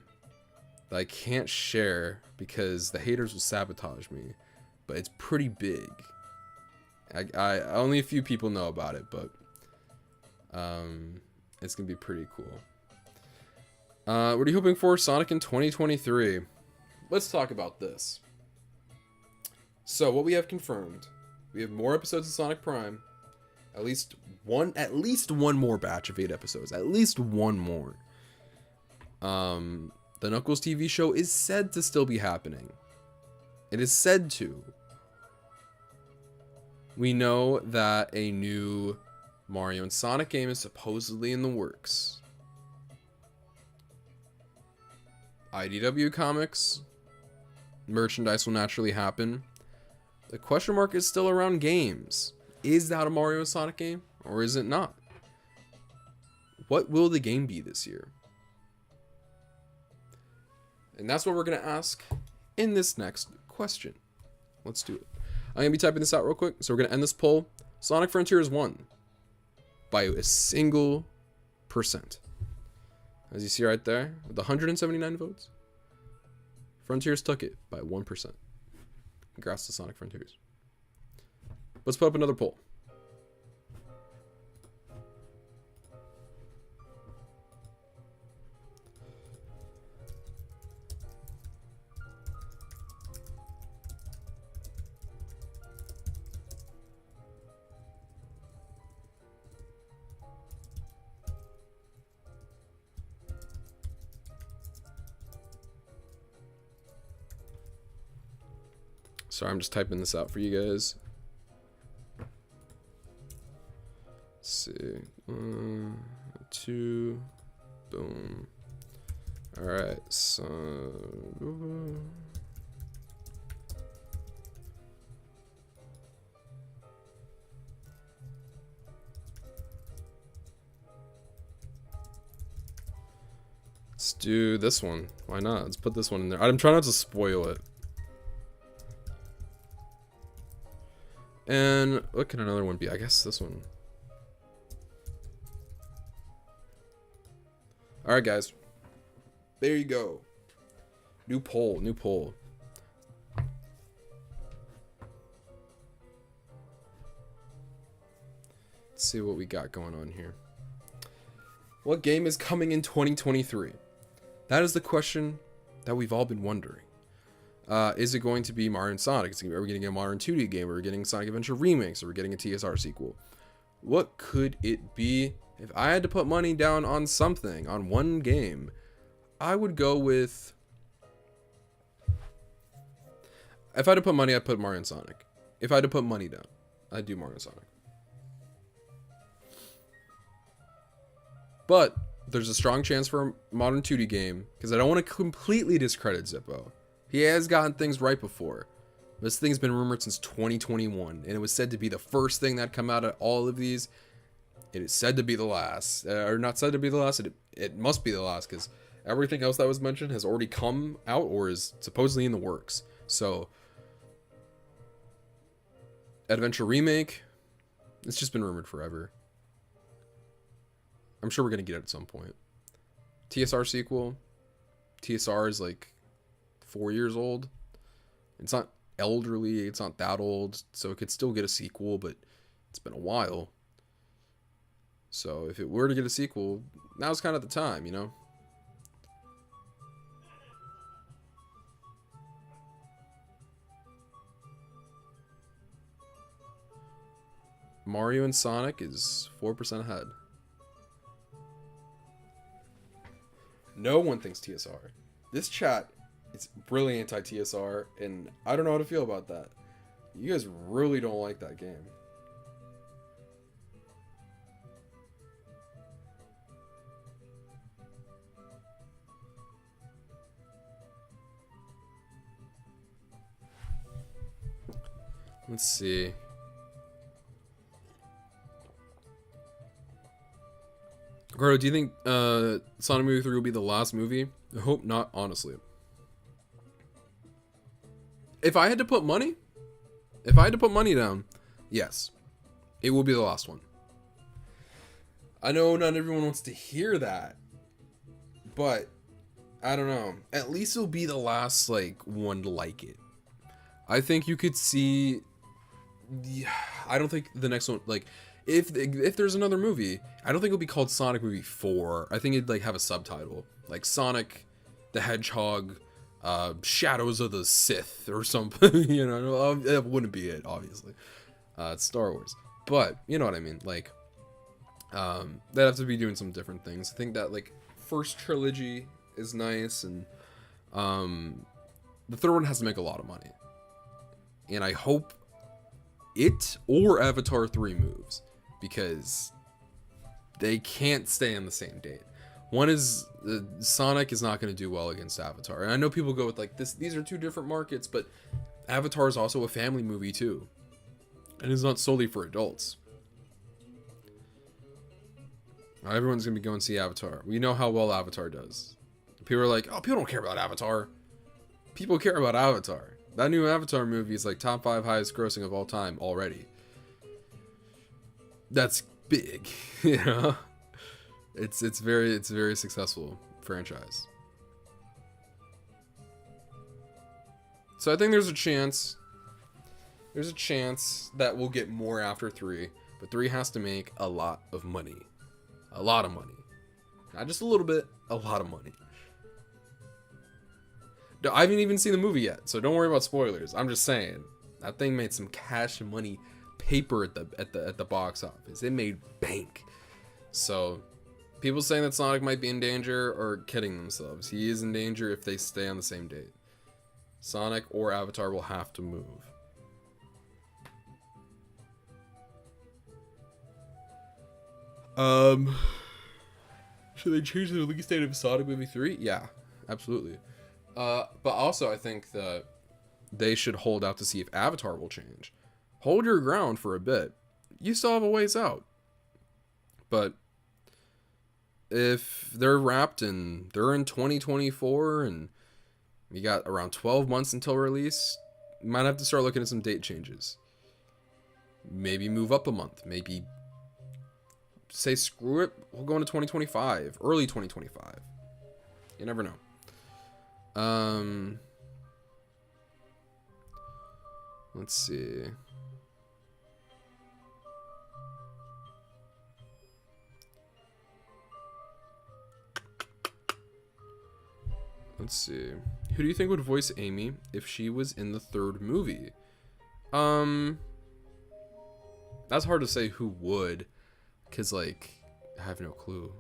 I can't share because the haters will sabotage me, but it's pretty big. I only a few people know about it, but it's gonna be pretty cool. What are you hoping for, Sonic, in 2023? Let's talk about this. So what we have confirmed, we have more episodes of Sonic Prime, at least one more batch of 8 episodes, at least one more. The Knuckles TV show is said to still be happening. It is said to. We know that a new Mario and Sonic game is supposedly in the works. IDW comics, merchandise will naturally happen. The question mark is still around games. Is that a Mario and Sonic game, or is it not? What will the game be this year? And that's what we're going to ask in this next question. Let's do it. I'm going to be typing this out real quick. So we're going to end this poll. Sonic Frontiers won by a single %. As you see right there, with 179 votes, Frontiers took it by 1%. Congrats to Sonic Frontiers. Let's put up another poll. Sorry, I'm just typing this out for you guys. Let's see. 1, 2. Boom. Alright, so. Let's do this one. Why not? Let's put this one in there. I'm trying not to spoil it. And what can another one be? I guess this one. Alright, guys. There you go. New poll, new poll. Let's see what we got going on here. What game is coming in 2023? That is the question that we've all been wondering. Is it going to be Mario and Sonic? Are we getting a Mario 2D game? Are we getting Sonic Adventure Remix? Are we getting a TSR sequel? What could it be? If I had to put money down on something, on one game, I would go with... If I had to put money, I'd put Mario and Sonic. If I had to put money down, I'd do Mario and Sonic. But there's a strong chance for a modern 2D game, because I don't want to completely discredit Zippo. He has gotten things right before. This thing's been rumored since 2021, and it was said to be the first thing that come out of all of these. It is said to be the last, or not said to be the last. It must be the last, because everything else that was mentioned has already come out or is supposedly in the works. So, Adventure Remake, it's just been rumored forever. I'm sure we're gonna get it at some point. TSR sequel. TSR is like 4 years old. It's not elderly, it's not that old, so it could still get a sequel, but it's been a while. So if it were to get a sequel, now's kind of the time, you know? Mario and Sonic is 4% ahead. No one thinks TSR. This chat is really anti-TSR, and I don't know how to feel about that. You guys really don't like that game. Let's see. Gordo, do you think Sonic movie 3 will be the last movie? I hope not, honestly. If I had to put money down, yes, it will be the last one. I know not everyone wants to hear that, but I don't know. At least it'll be the last like one to like it. I think you could see. I don't think the next one, like, if there's another movie, I don't think it'll be called Sonic Movie 4. I think it'd like have a subtitle like Sonic the Hedgehog, Shadows of the Sith or something. You know, that wouldn't be it, obviously. It's Star Wars, but you know what I mean. Like, they'd have to be doing some different things. I think that like first trilogy is nice, and the third one has to make a lot of money, and I hope it or Avatar 3 moves, because they can't stay on the same date. One is Sonic is not going to do well against Avatar, and I know people go with like this. These are two different markets, but Avatar is also a family movie too, and it's not solely for adults. Everyone's gonna be going to see Avatar. We know how well Avatar does. People are like, oh, people don't care about Avatar. People care about Avatar. That new Avatar movie is like top 5 highest grossing of all time already. That's big, you know. It's very successful franchise. So I think there's a chance that we'll get more after 3, but 3 has to make a lot of money. A lot of money. Not just a little bit, a lot of money. I haven't even seen the movie yet, so don't worry about spoilers. I'm just saying that thing made some cash and money paper at the box office. It made bank. So people saying that Sonic might be in danger are kidding themselves. He is in danger if they stay on the same date. Sonic or Avatar will have to move. Should they change the release date of Sonic Movie 3? Yeah, absolutely. But also I think that they should hold out to see if Avatar will change. Hold your ground for a bit. You still have a ways out. But if they're wrapped and they're in 2024 and you got around 12 months until release, you might have to start looking at some date changes. Maybe move up a month. Maybe say screw it, we'll go into 2025, early 2025. You never know. Let's see. Let's see. Who do you think would voice Amy if she was in the third movie? That's hard to say who would, because, like, I have no clue.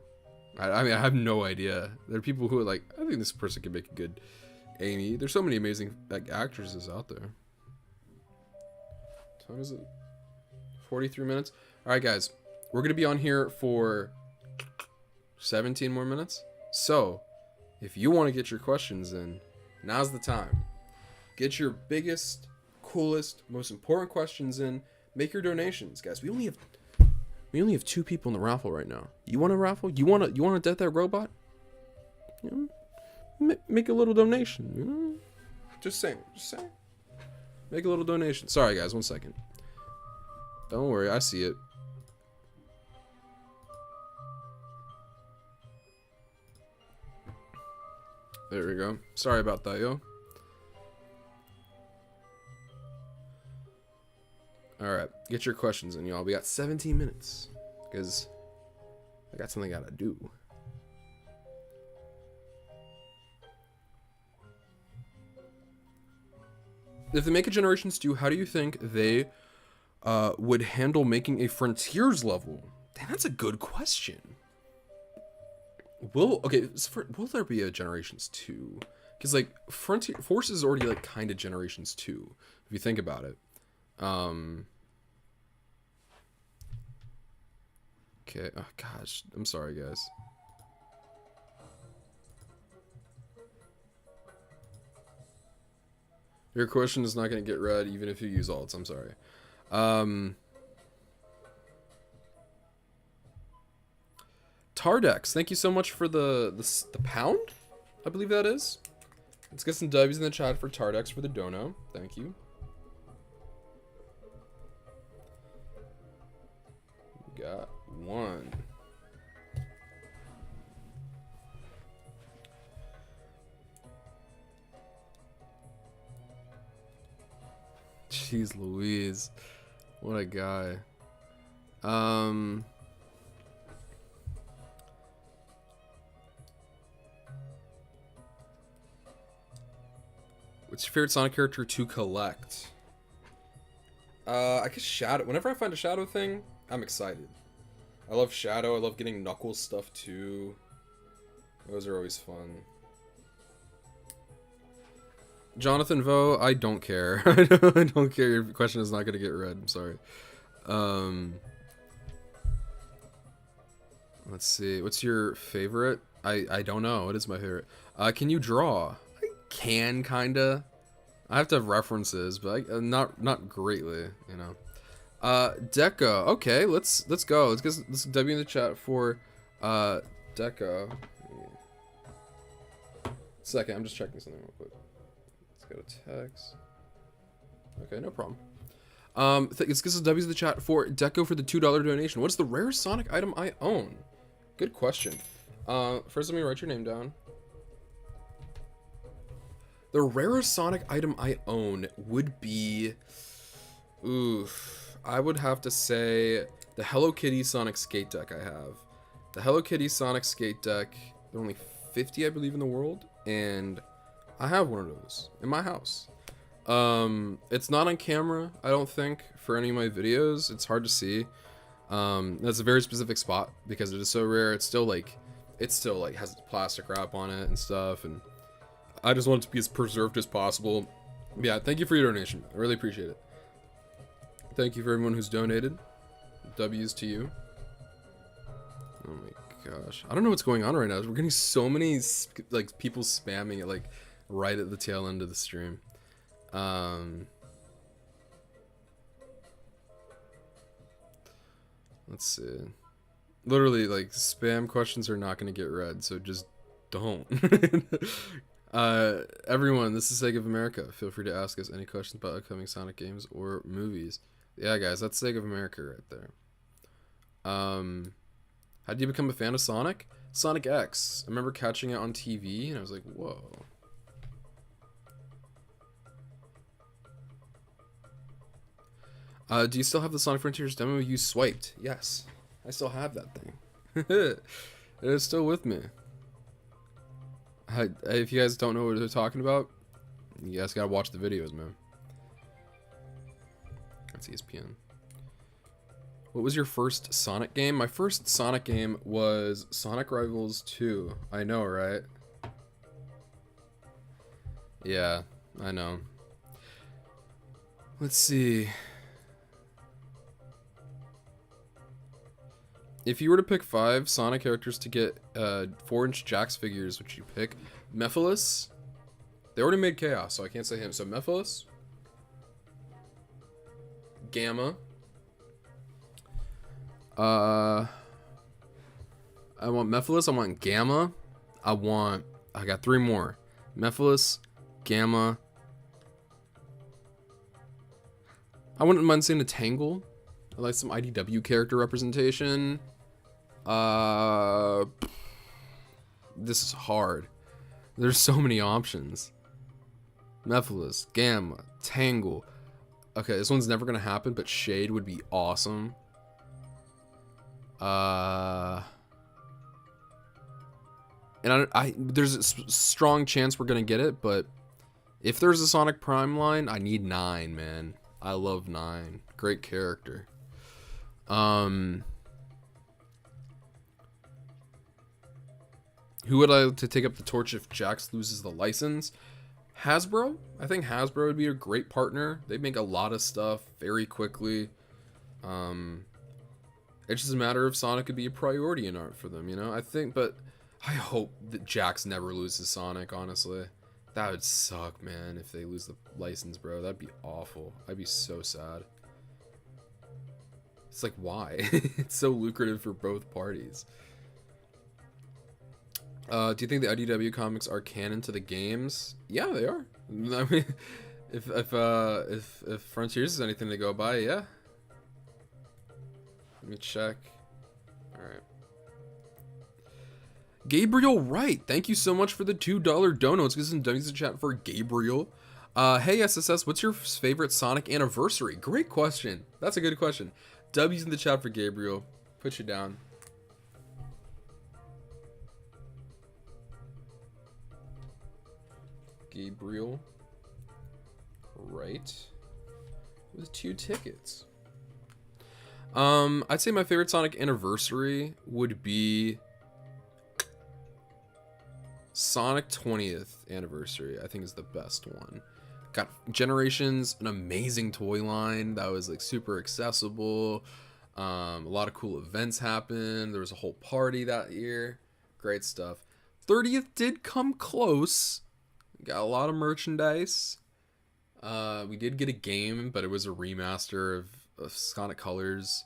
I mean, I have no idea. There are people who are like, I think this person could make a good Amy. There's so many amazing like actresses out there. So what is it? 43 minutes? Alright, guys. We're going to be on here for 17 more minutes. So, if you want to get your questions in, now's the time. Get your biggest, coolest, most important questions in. Make your donations, guys. We only have 2 people in the raffle right now. You want to raffle? You want to death that robot? You know, make a little donation. You know? Just saying. Make a little donation. Sorry, guys. 1 second. Don't worry. I see it. There we go. Sorry about that, yo. Alright, get your questions in, y'all. We got 17 minutes. Because I got something I gotta do. If they make a Generations 2, how do you think they would handle making a Frontiers level? Damn, that's a good question. Will there be a Generations 2? Because, like, Force is already, like, kind of Generations 2, if you think about it. Okay. Oh, gosh. I'm sorry, guys. Your question is not going to get read even if you use alts. I'm sorry. Tardex, thank you so much for the pound, I believe that is. Let's get some W's in the chat for Tardex for the dono. Thank you. We got one. Jeez Louise. What a guy. What's your favorite Sonic character to collect? I guess Shadow. Whenever I find a Shadow thing, I'm excited. I love Shadow. I love getting Knuckles stuff too. Those are always fun. Jonathan Vo, I don't care. I don't care. Your question is not going to get read. I'm sorry. Let's see. What's your favorite? I don't know. What is my favorite? Can you draw? I can, kinda. I have to have references, but not greatly, you know. Deca. Okay, let's go. Let's W in the chat for Deca. Second, I'm just checking something real quick. Let's go to text. Okay, no problem. Let's get some W's in the chat for Deco for the $2 donation. What's the rarest Sonic item I own? Good question. First, let me write your name down. The rarest Sonic item I own would be... Oof. I would have to say the Hello Kitty Sonic skate deck I have. The Hello Kitty Sonic skate deck, there are only 50, I believe, in the world. And I have one of those in my house. It's not on camera, I don't think, for any of my videos. It's hard to see. That's a very specific spot because it is so rare. It's still like has plastic wrap on it and stuff, and I just want it to be as preserved as possible. Yeah, thank you for your donation. I really appreciate it. Thank you for everyone who's donated. W's to you. Oh my gosh, I don't know what's going on right now. We're getting so many like people spamming it like right at the tail end of the stream. Let's see. Literally, like, spam questions are not going to get read, so just don't. Everyone, this is Sega of America. Feel free to ask us any questions about upcoming Sonic games or movies. Yeah, guys, that's Sega of America right there. How did you become a fan of Sonic? Sonic X. I remember catching it on TV, and I was like, whoa. Do you still have the Sonic Frontiers demo you swiped? Yes, I still have that thing. It is still with me. If you guys don't know what they're talking about, you guys gotta watch the videos, man. That's ESPN. What was your first Sonic game? My first Sonic game was Sonic Rivals 2. I know, right? Yeah, I know. Let's see. If you were to pick 5 Sonic characters to get 4-inch Jax figures, which you pick, Mephiles. They already made Chaos, so I can't say him. So Mephiles, Gamma. I want Mephiles. I want Gamma. I got 3 more. Mephiles, Gamma. I wouldn't mind seeing a Tangle. I like some IDW character representation. This is hard. There's so many options. Mephiles, Gamma, Tangle. Okay, this one's never gonna happen, but Shade would be awesome. And there's a strong chance we're gonna get it, but if there's a Sonic Prime line, I need 9, man. I love 9. Great character. Who would I like to take up the torch if Jax loses the license? Hasbro. I think Hasbro would be a great partner. They make a lot of stuff very quickly. It's just a matter of Sonic could be a priority in art for them, you know? I think, but I hope that Jax never loses Sonic, honestly. That would suck, man, if they lose the license, bro. That'd be awful. I'd be so sad. It's like, why? It's so lucrative for both parties. Do you think the IDW comics are canon to the games? Yeah, they are. I mean, if Frontiers is anything to go by, yeah. Let me check. All right. Gabriel Wright, thank you so much for the $2 donuts. Get some W's in chat for Gabriel. Hey SSS, what's your favorite Sonic anniversary? Great question. That's a good question. W's in the chat for Gabriel. Put you down. Gabriel Wright with 2 tickets. I'd say my favorite Sonic anniversary would be Sonic 20th anniversary. I think is the best one. Got Generations, an amazing toy line that was like super accessible. A lot of cool events happened. There was a whole party that year. Great stuff. 30th did come close. Got a lot of merchandise. We did get a game, but it was a remaster of Sonic Colors,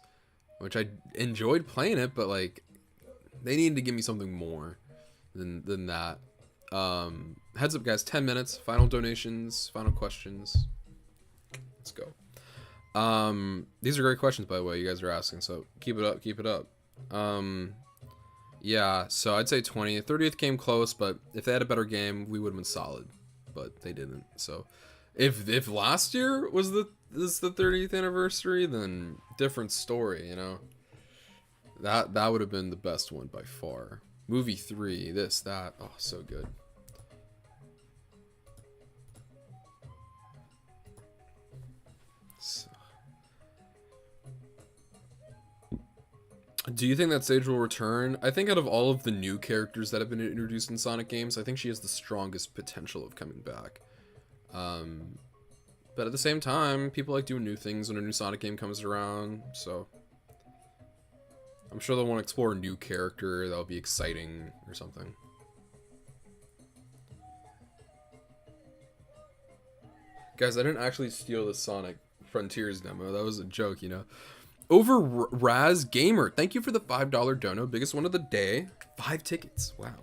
which I enjoyed playing it, but like they needed to give me something more than that. Heads up, guys. 10 minutes. Final donations. Final questions. Let's go. These are great questions, by the way. You guys are asking, so keep it up. Keep it up. Yeah. So I'd say 20th. 30th came close, but if they had a better game, we would have been solid. But they didn't. So if last year was the 30th anniversary, then different story. You know. That would have been the best one by far. Movie 3, this, that. Oh, so good. So. Do you think that Sage will return? I think out of all of the new characters that have been introduced in Sonic games, I think she has the strongest potential of coming back. But at the same time, people like doing new things when a new Sonic game comes around, so I'm sure they'll want to explore a new character that'll be exciting or something. Guys, I didn't actually steal the Sonic Frontiers demo. That was a joke, you know. Over Raz Gamer, thank you for the $5 dono. Biggest one of the day. 5 tickets. Wow.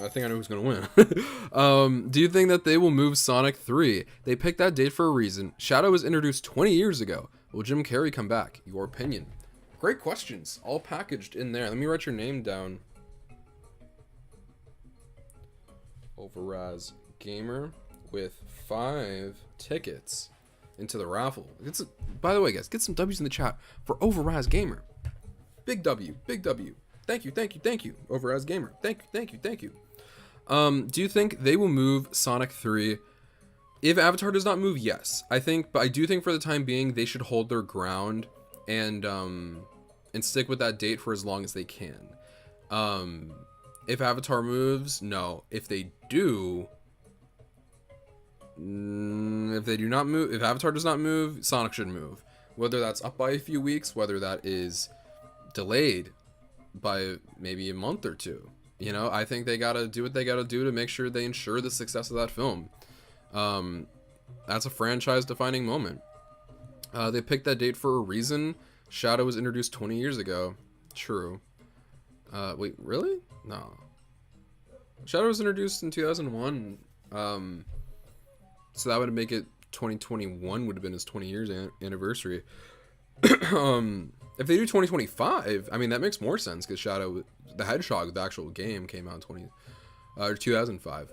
I think I know who's going to win. Do you think that they will move Sonic 3? They picked that date for a reason. Shadow was introduced 20 years ago. Will Jim Carrey come back? Your opinion. Great questions, all packaged in there. Let me write your name down. Overraz Gamer with 5 tickets into the raffle. By the way, guys, get some W's in the chat for Overraz Gamer. Big W, big W. Thank you, thank you, thank you, Overraz Gamer. Thank you, thank you, thank you. Do you think they will move Sonic 3? If Avatar does not move, yes. But I do think for the time being, they should hold their ground and stick with that date for as long as they can. If Avatar moves, no. If they do not move, if Avatar does not move, Sonic should move. Whether that's up by a few weeks, whether that is delayed by maybe a month or two. You know, I think they gotta do what they gotta do to make sure they ensure the success of that film. That's a franchise-defining moment. They picked that date for a reason. Shadow was introduced 20 years ago. True. Wait, really? No. Shadow was introduced in 2001. So that would make it 2021 would have been his 20 years anniversary. If they do 2025, I mean, that makes more sense because Shadow, the Hedgehog, the actual game, came out in 2005.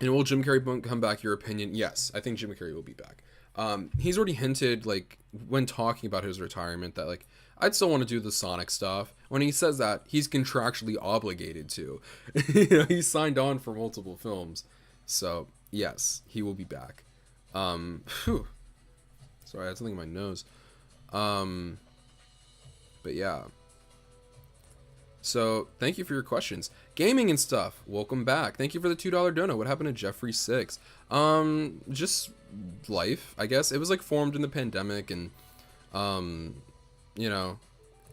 And will Jim Carrey come back? Your opinion? Yes, I think Jim Carrey will be back. He's already hinted, like, when talking about his retirement, that, like, I'd still want to do the Sonic stuff. When he says that, he's contractually obligated to. You know, he's signed on for multiple films. So, yes, he will be back. Sorry, I had something in my nose. But yeah. So, thank you for your questions. Gaming and stuff, welcome back. Thank you for the $2 dono. What happened to Jeffrey6? Just life, I guess. It was like formed in the pandemic, and you know,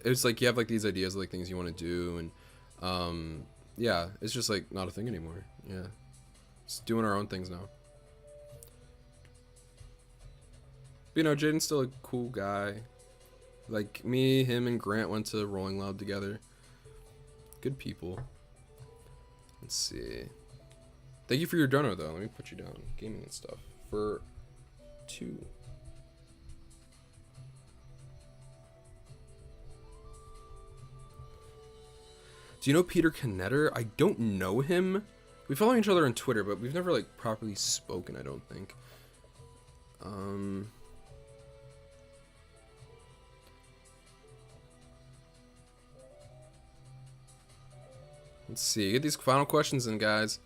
it's like you have like these ideas of like things you want to do, and yeah, it's just like not a thing anymore. Yeah, just doing our own things now. But, you know, Jaden's still a cool guy. Like me, him, and Grant went to Rolling Loud together. Good people. Let's see. Thank you for your dono, though. Let me put you down. Gaming and stuff. For 2. Do you know Peter Knetter? I don't know him. We follow each other on Twitter, but we've never, like, properly spoken, I don't think. Let's see. Get these final questions in, guys.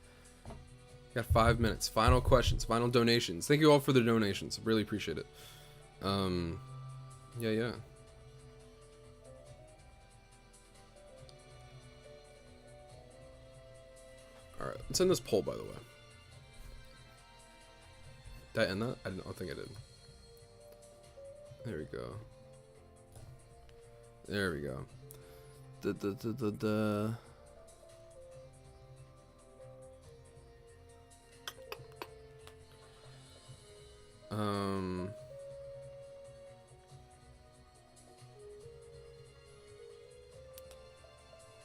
Got 5 minutes. Final questions. Final donations. Thank you all for the donations. Really appreciate it. Yeah. Alright. Let's end this poll, by the way. Did I end that? I don't think I did. There we go. There we go.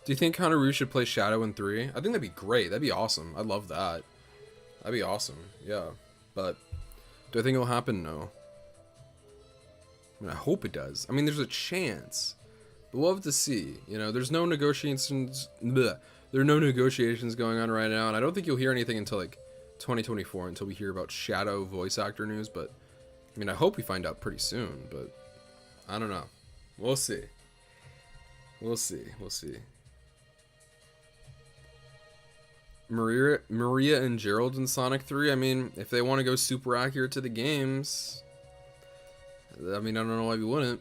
Do you think Conor should play Shadow in 3? I think that'd be great. That'd be awesome. I'd love that. That'd be awesome. Yeah. But do I think it'll happen? No. I mean, I hope it does. I mean, there's a chance. But we'll have to see. You know, there's no negotiations. Bleh. There are no negotiations going on right now, and I don't think you'll hear anything until like 2024 until we hear about Shadow voice actor news. But I mean, I hope we find out pretty soon. But I don't know. We'll see. We'll see. We'll see. Maria and Gerald in Sonic 3. I mean, if they want to go super accurate to the games, I mean, I don't know why we wouldn't.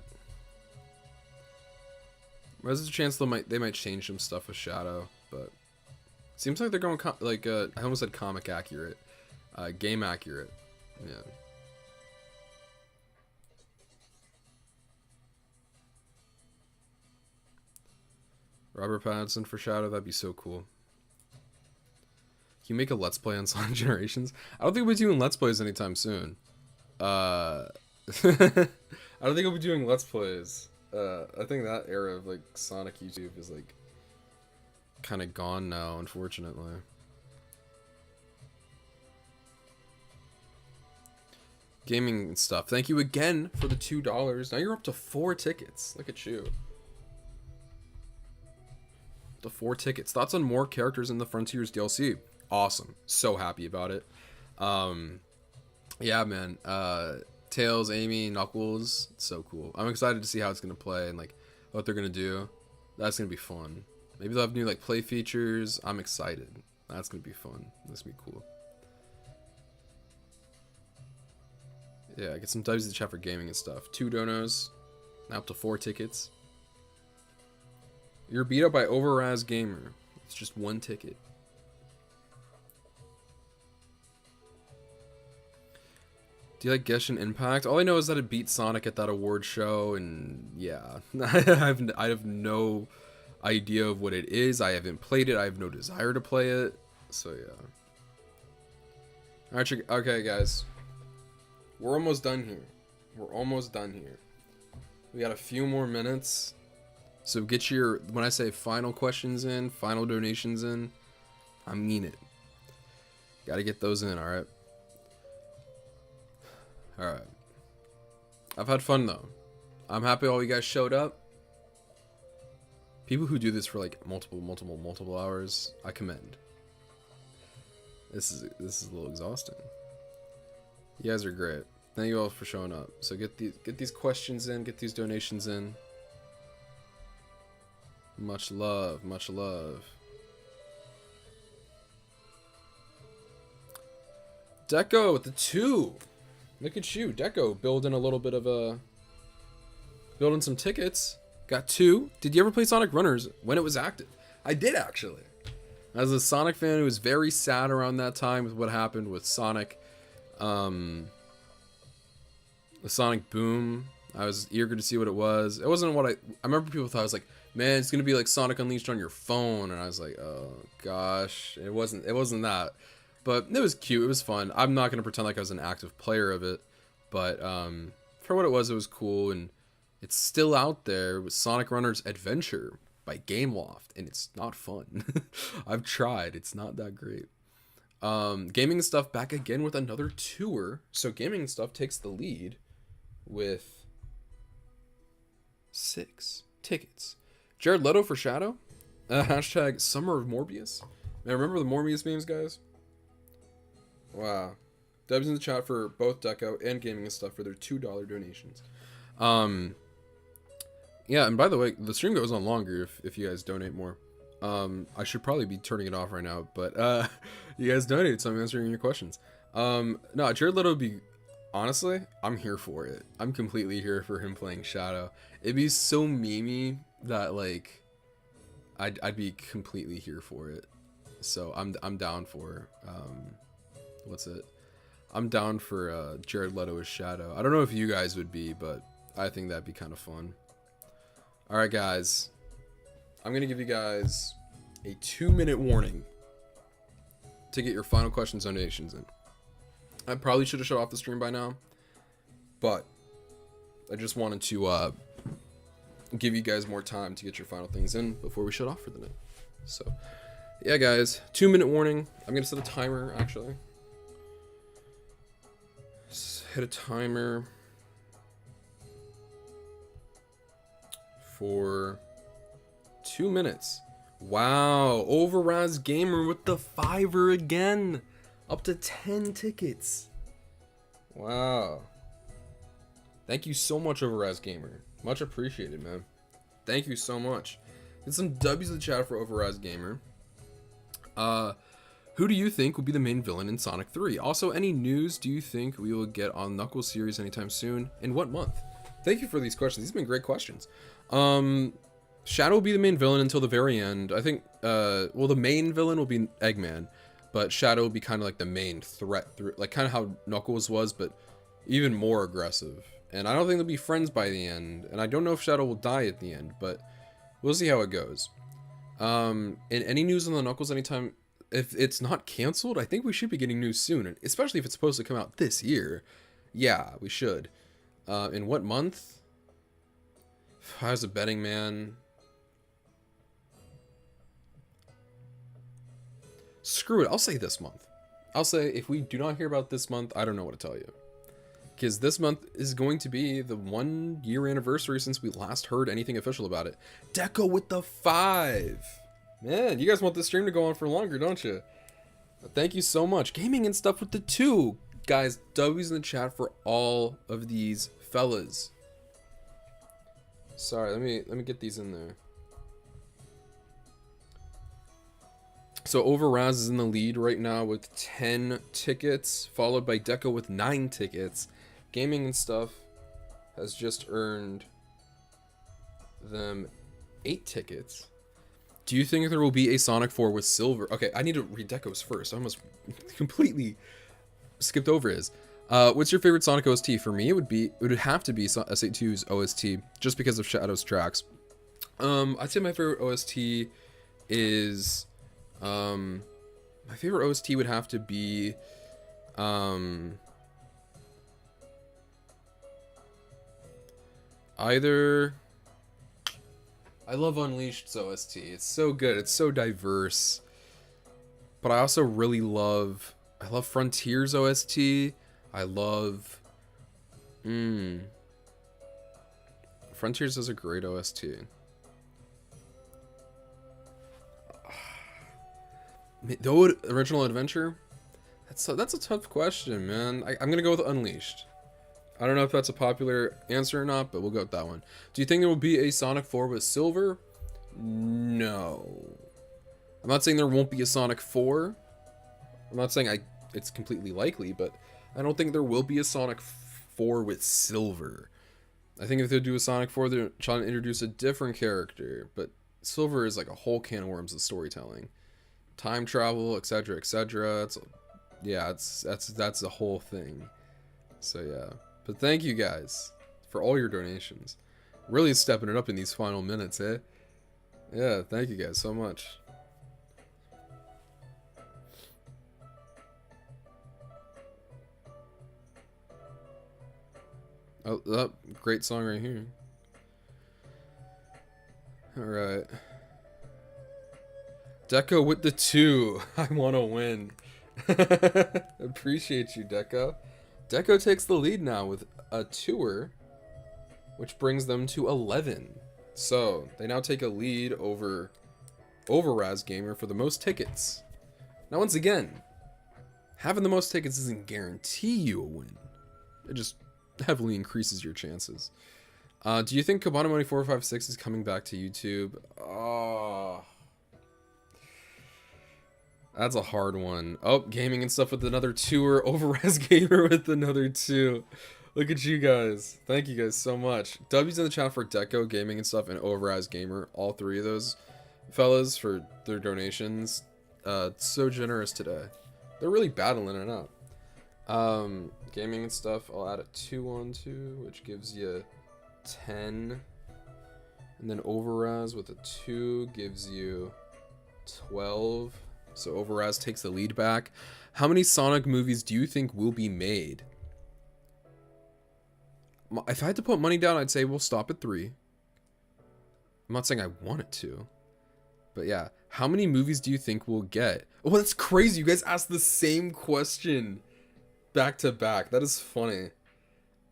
There's a chance they might change some stuff with Shadow, but it seems like they're going like I almost said comic accurate, game accurate. Yeah. Robert Pattinson for Shadow, that'd be so cool. Can you make a Let's Play on Sonic Generations? I don't think we'll be doing Let's Plays anytime soon. I don't think we'll be doing Let's Plays. I think that era of like Sonic YouTube is like kind of gone now, unfortunately. Gaming stuff. Thank you again for the $2. Now you're up to 4 tickets. Look at you. The 4 tickets. Thoughts on more characters in the Frontiers DLC? Awesome. So happy about it. Yeah, man. Tails, Amy, Knuckles. It's so cool. I'm excited to see how it's going to play and like what they're going to do. That's going to be fun. Maybe they'll have new like play features. I'm excited. That's going to be fun. That's going to be cool. Yeah, get some W's in the chat for gaming and stuff. 2 donos. Now up to 4 tickets. You're beat up by Overraz Gamer. It's just 1 ticket. Do you like Genshin Impact? All I know is that it beat Sonic at that award show, and yeah, I have no idea of what it is. I haven't played it. I have no desire to play it. So yeah. Alright, okay, guys, we're almost done here. We're almost done here. We got a few more minutes. So get your, when I say final questions in, final donations in, I mean it. Got to get those in. All right. All right. I've had fun though. I'm happy all you guys showed up. People who do this for like multiple hours, I commend. This is a little exhausting. You guys are great. Thank you all for showing up. So get these questions in, get these donations in. Much love, much love. Deco with the 2. Look at you, Deco, building a little bit of a... building some tickets. Got 2. Did you ever play Sonic Runners when it was active? I did, actually. As a Sonic fan who was very sad around that time with what happened with Sonic. The Sonic Boom. I was eager to see what it was. It wasn't what I remember people thought it was like, man, it's going to be like Sonic Unleashed on your phone. And I was like, oh, gosh. It wasn't that. But it was cute. It was fun. I'm not going to pretend like I was an active player of it. But for what it was cool. And it's still out there with Sonic Runners Adventure. by Gameloft, and it's not fun. I've tried. It's not that great. Gaming Stuff back again with another tour. So Gaming Stuff takes the lead with 6 tickets. Jared Leto for Shadow. Hashtag Summer of Morbius. Man, remember the Morbius memes, guys? Wow. Dubs in the chat for both Deco and Gaming Stuff for their $2 donations. Yeah, and by the way, the stream goes on longer if you guys donate more. I should probably be turning it off right now, but you guys donated, so I'm answering your questions. No, Jared Leto would be, honestly, I'm here for it. I'm completely here for him playing Shadow. It'd be so memey that, like, I'd be completely here for it. So I'm down for I'm down for Jared Leto as Shadow. I don't know if you guys would be, but I think that'd be kind of fun. All right, guys. I'm going to give you guys a 2-minute warning to get your final questions donations in. I probably should have shut off the stream by now, but I just wanted to give you guys more time to get your final things in before we shut off for the night. So, yeah, guys, 2-minute warning. I'm going to set a timer, actually. Hit a timer for 2 minutes. Wow, Overraz Gamer with the $5 again. Up to 10 tickets. Wow. Thank you so much, Overraz Gamer. Much appreciated, man. Thank you so much. Get some W's in the chat for Overraz Gamer. Who do you think will be the main villain in Sonic 3? Also, any news do you think we will get on Knuckles series anytime soon? In what month? Thank you for these questions. These have been great questions. Shadow will be the main villain until the very end. I think, well, the main villain will be Eggman, but Shadow will be kind of like the main threat, through, like kind of how Knuckles was, but even more aggressive. And I don't think they'll be friends by the end. And I don't know if Shadow will die at the end, but we'll see how it goes. And any news on the Knuckles anytime? If it's not canceled, I think we should be getting news soon, and especially if it's supposed to come out this year. Yeah, we should. In what month? I was a betting man. Screw it, I'll say this month. I'll say if we do not hear about this month, I don't know what to tell you. Because this month is going to be the 1-year anniversary since we last heard anything official about it. Deco with the 5. Man, you guys want this stream to go on for longer, don't you? Thank you so much. Gaming and Stuff with the 2. Guys, W's in the chat for all of these fellas. Sorry, let me get these in there. So Overraz is in the lead right now with 10 tickets, followed by Deco with 9 tickets. Gaming and Stuff has just earned them 8 tickets. Do you think there will be a Sonic 4 with Silver? Okay, I need to read Deco's first. I almost completely skipped over his. What's your favorite Sonic OST? For me, it would have to be S82's OST, just because of Shadow's tracks. I'd say my favorite OST is, my favorite OST would have to be, either. I love Unleashed's OST. It's so good. It's so diverse. But I also really love Frontier's OST. I love Frontiers is a great OST. The original adventure? That's a tough question, man. I'm gonna go with Unleashed. I don't know if that's a popular answer or not, but we'll go with that one. Do you think there will be a Sonic 4 with Silver? No. I'm not saying there won't be a Sonic 4. I'm not saying it's completely likely, but I don't think there will be a Sonic 4 with Silver. I think if they do a Sonic 4, they're trying to introduce a different character, but Silver is like a whole can of worms of storytelling. Time travel, etc., etc. That's the whole thing. So yeah. But thank you guys for all your donations. Really stepping it up in these final minutes, eh? Yeah, thank you guys so much. Oh, great song right here. Alright. Deco with the 2. I want to win. Appreciate you, Deco. Deco takes the lead now with a 2er, which brings them to 11. So they now take a lead over Raz Gamer for the most tickets. Now, once again, having the most tickets doesn't guarantee you a win. It just heavily increases your chances. Do you think Cabana Money 456 is coming back to YouTube? Oh, that's a hard one. Oh, gaming and stuff with another 2er. Raz Gamer with another 2. Look at you guys. Thank you guys so much. W's in the chat for Deco, Gaming and stuff, and Raz Gamer. All 3 of those fellas for their donations. So generous today. They're really battling it out. Gaming and stuff, I'll add a 2 on to, which gives you 10. And then Overraz with a 2 gives you 12. So Overraz takes the lead back. How many Sonic movies do you think will be made? If I had to put money down, I'd say we'll stop at 3. I'm not saying I want it to. But yeah, how many movies do you think we'll get? Oh, that's crazy. You guys asked the same question back to back. That is funny.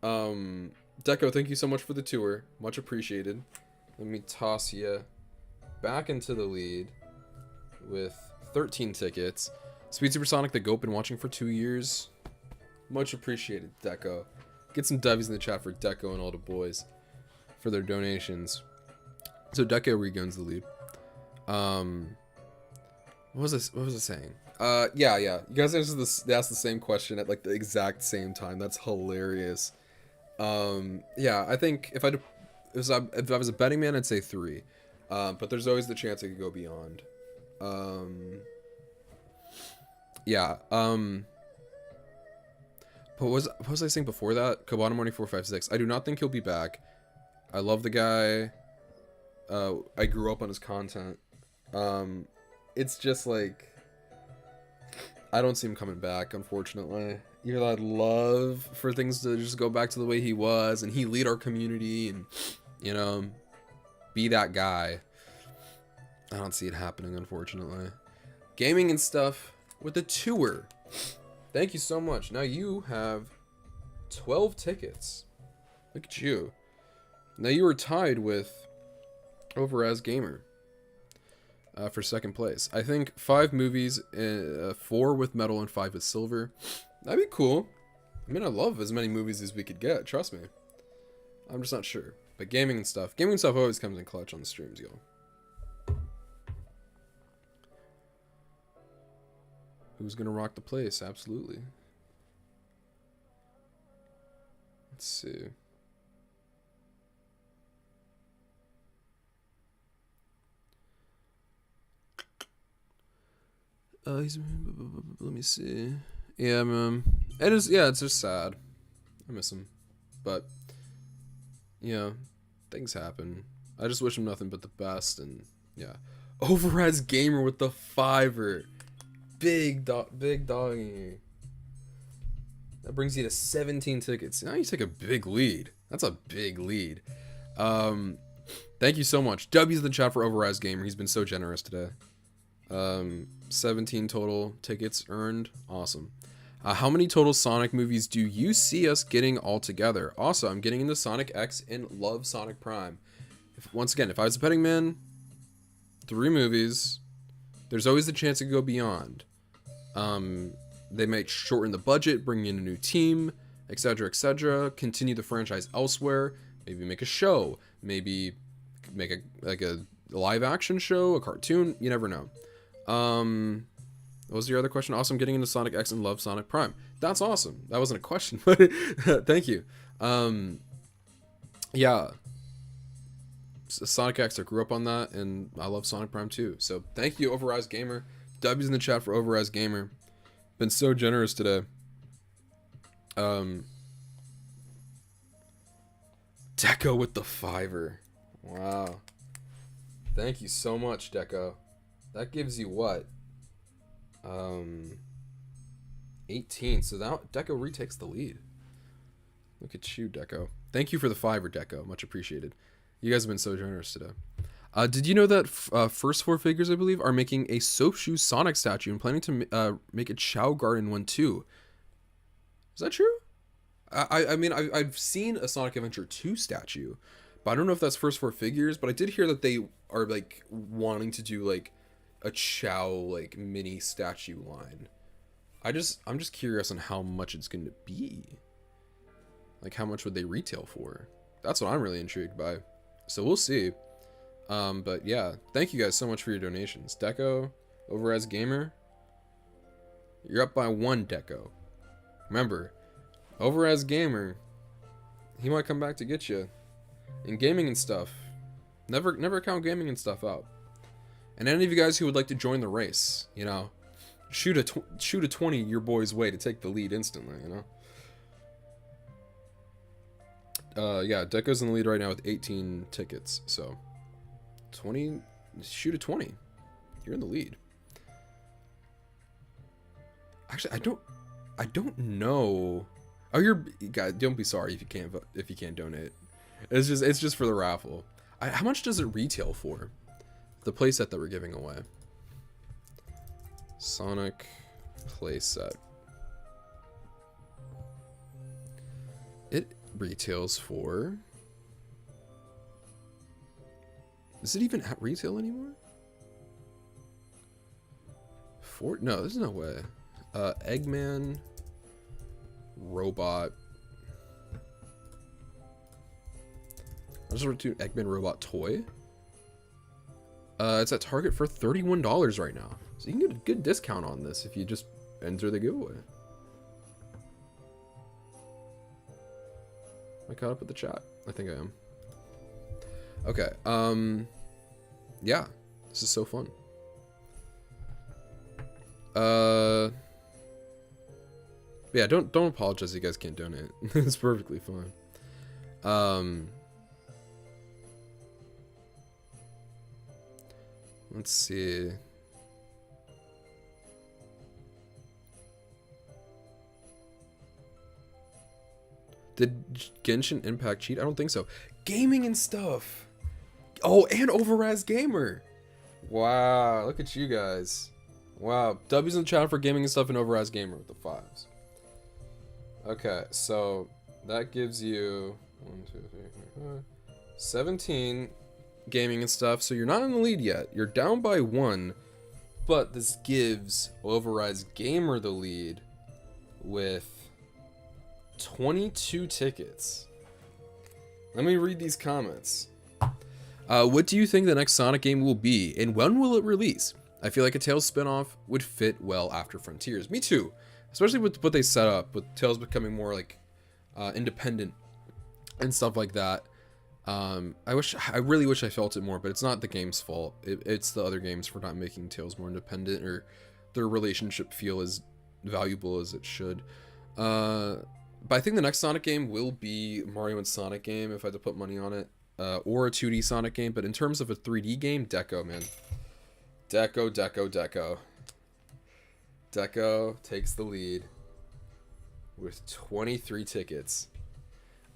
Deco, thank you so much for the 2er. Much appreciated. Let me toss you back into the lead with 13 tickets. SpeedSuperSonic, the GOAT, been watching for 2 years. Much appreciated, Deco. Get some W's in the chat for Deco and all the boys for their donations. So Deco regains the lead. What was I saying? Yeah. You guys asked the same question at like the exact same time. That's hilarious. Yeah, I think if I was a betting man, I'd say 3. But there's always the chance it could go beyond. Yeah. But what was I saying before that? Cabana Morning 456. I do not think he'll be back. I love the guy. I grew up on his content. It's just like I don't see him coming back, unfortunately. Even though I'd love for things to just go back to the way he was and he lead our community and, you know, be that guy. I don't see it happening, unfortunately. Gaming and stuff with a 2er. Thank you so much. Now you have 12 tickets. Look at you. Now you are tied with Raz Gamer for second place. I think 5 movies, 4 with metal and 5 with silver. That'd be cool. I mean, I love as many movies as we could get. Trust me. I'm just not sure. But gaming and stuff always comes in clutch on the streams, y'all. Who's gonna rock the place? Absolutely. Let's see. Let me see. Yeah, man. It is. Yeah, it's just sad. I miss him, but you know, things happen. I just wish him nothing but the best, and yeah. Raz Gamer with the 5er. Big doggy. That brings you to 17 tickets. Now you take a big lead. That's a big lead. Thank you so much. W's in the chat for Raz Gamer. He's been so generous today. 17 total tickets earned. Awesome. How many total Sonic movies do you see us getting all together? Also, I'm getting into Sonic X and love Sonic Prime. Once again, if I was a betting man, 3 movies. There's always the chance it could go beyond. They might shorten the budget, bring in a new team, etc., etc. Continue the franchise elsewhere. Maybe make a show. Maybe make a live action show, a cartoon. You never know. What was your other question? Awesome, getting into Sonic X and love Sonic Prime. That's awesome. That wasn't a question, but thank you. Yeah. Sonic X, I grew up on that, and I love Sonic Prime too. So thank you, Raz Gamer. W's in the chat for Raz Gamer. Been so generous today. Deco with the 5er. Wow. Thank you so much, Deco. That gives you what? 18. So that Deco retakes the lead. Look at you, Deco. Thank you for the 5er, Deco. Much appreciated. You guys have been so generous today. Did you know that First Four Figures, I believe, are making a Soap Shoe Sonic statue and planning to make a Chow Garden one too? Is that true? I mean, I've seen a Sonic Adventure 2 statue, but I don't know if that's First Four Figures. But I did hear that they are like wanting to do like a Chow like mini statue line. I'm just curious on how much it's going to be. Like, how much would they retail for? That's what I'm really intrigued by. So we'll see. But yeah, thank you guys so much for your donations. Deco, over as gamer, you're up by 1 Deco. Remember, over as gamer, he might come back to get you. In gaming and stuff, never count gaming and stuff out. And any of you guys who would like to join the race, you know, shoot a 20 your boy's way to take the lead instantly, you know. Yeah, Deco's in the lead right now with 18 tickets, so 20, shoot a 20. You're in the lead. Actually, I don't know. Oh, guys, don't be sorry if you can't donate. It's just for the raffle. How much does it retail for? The playset that we're giving away. Sonic playset. It retails for... Is it even at retail anymore? No, there's no way. Eggman robot. I just want to do Eggman robot toy. It's at Target for $31 right now. So you can get a good discount on this if you just enter the giveaway. Am I caught up with the chat? I think I am. Okay, yeah, this is so fun. Yeah, don't apologize if you guys can't donate. It's perfectly fine. Let's see. Did Genshin Impact cheat? I don't think so. Gaming and stuff. Oh, and Overraz Gamer. Wow, look at you guys. Wow, W's in the chat for gaming and stuff and Overraz Gamer with the 5s. Okay, so that gives you 1, 2, 3, 4, 5, 17 gaming and stuff. So you're not in the lead yet. You're down by 1, but this gives Overraz Gamer the lead with 22 tickets. Let me read these comments. What do you think the next Sonic game will be, and when will it release? I feel like a Tails spinoff would fit well after Frontiers. Me too, especially with what they set up, with Tails becoming more like independent and stuff like that. I really wish I felt it more, but it's not the game's fault. It's the other games for not making Tails more independent or their relationship feel as valuable as it should. But I think the next Sonic game will be Mario and Sonic game, if I had to put money on it. Or a 2D Sonic game, but in terms of a 3D game, Deco, man. Deco. Deco takes the lead with 23 tickets.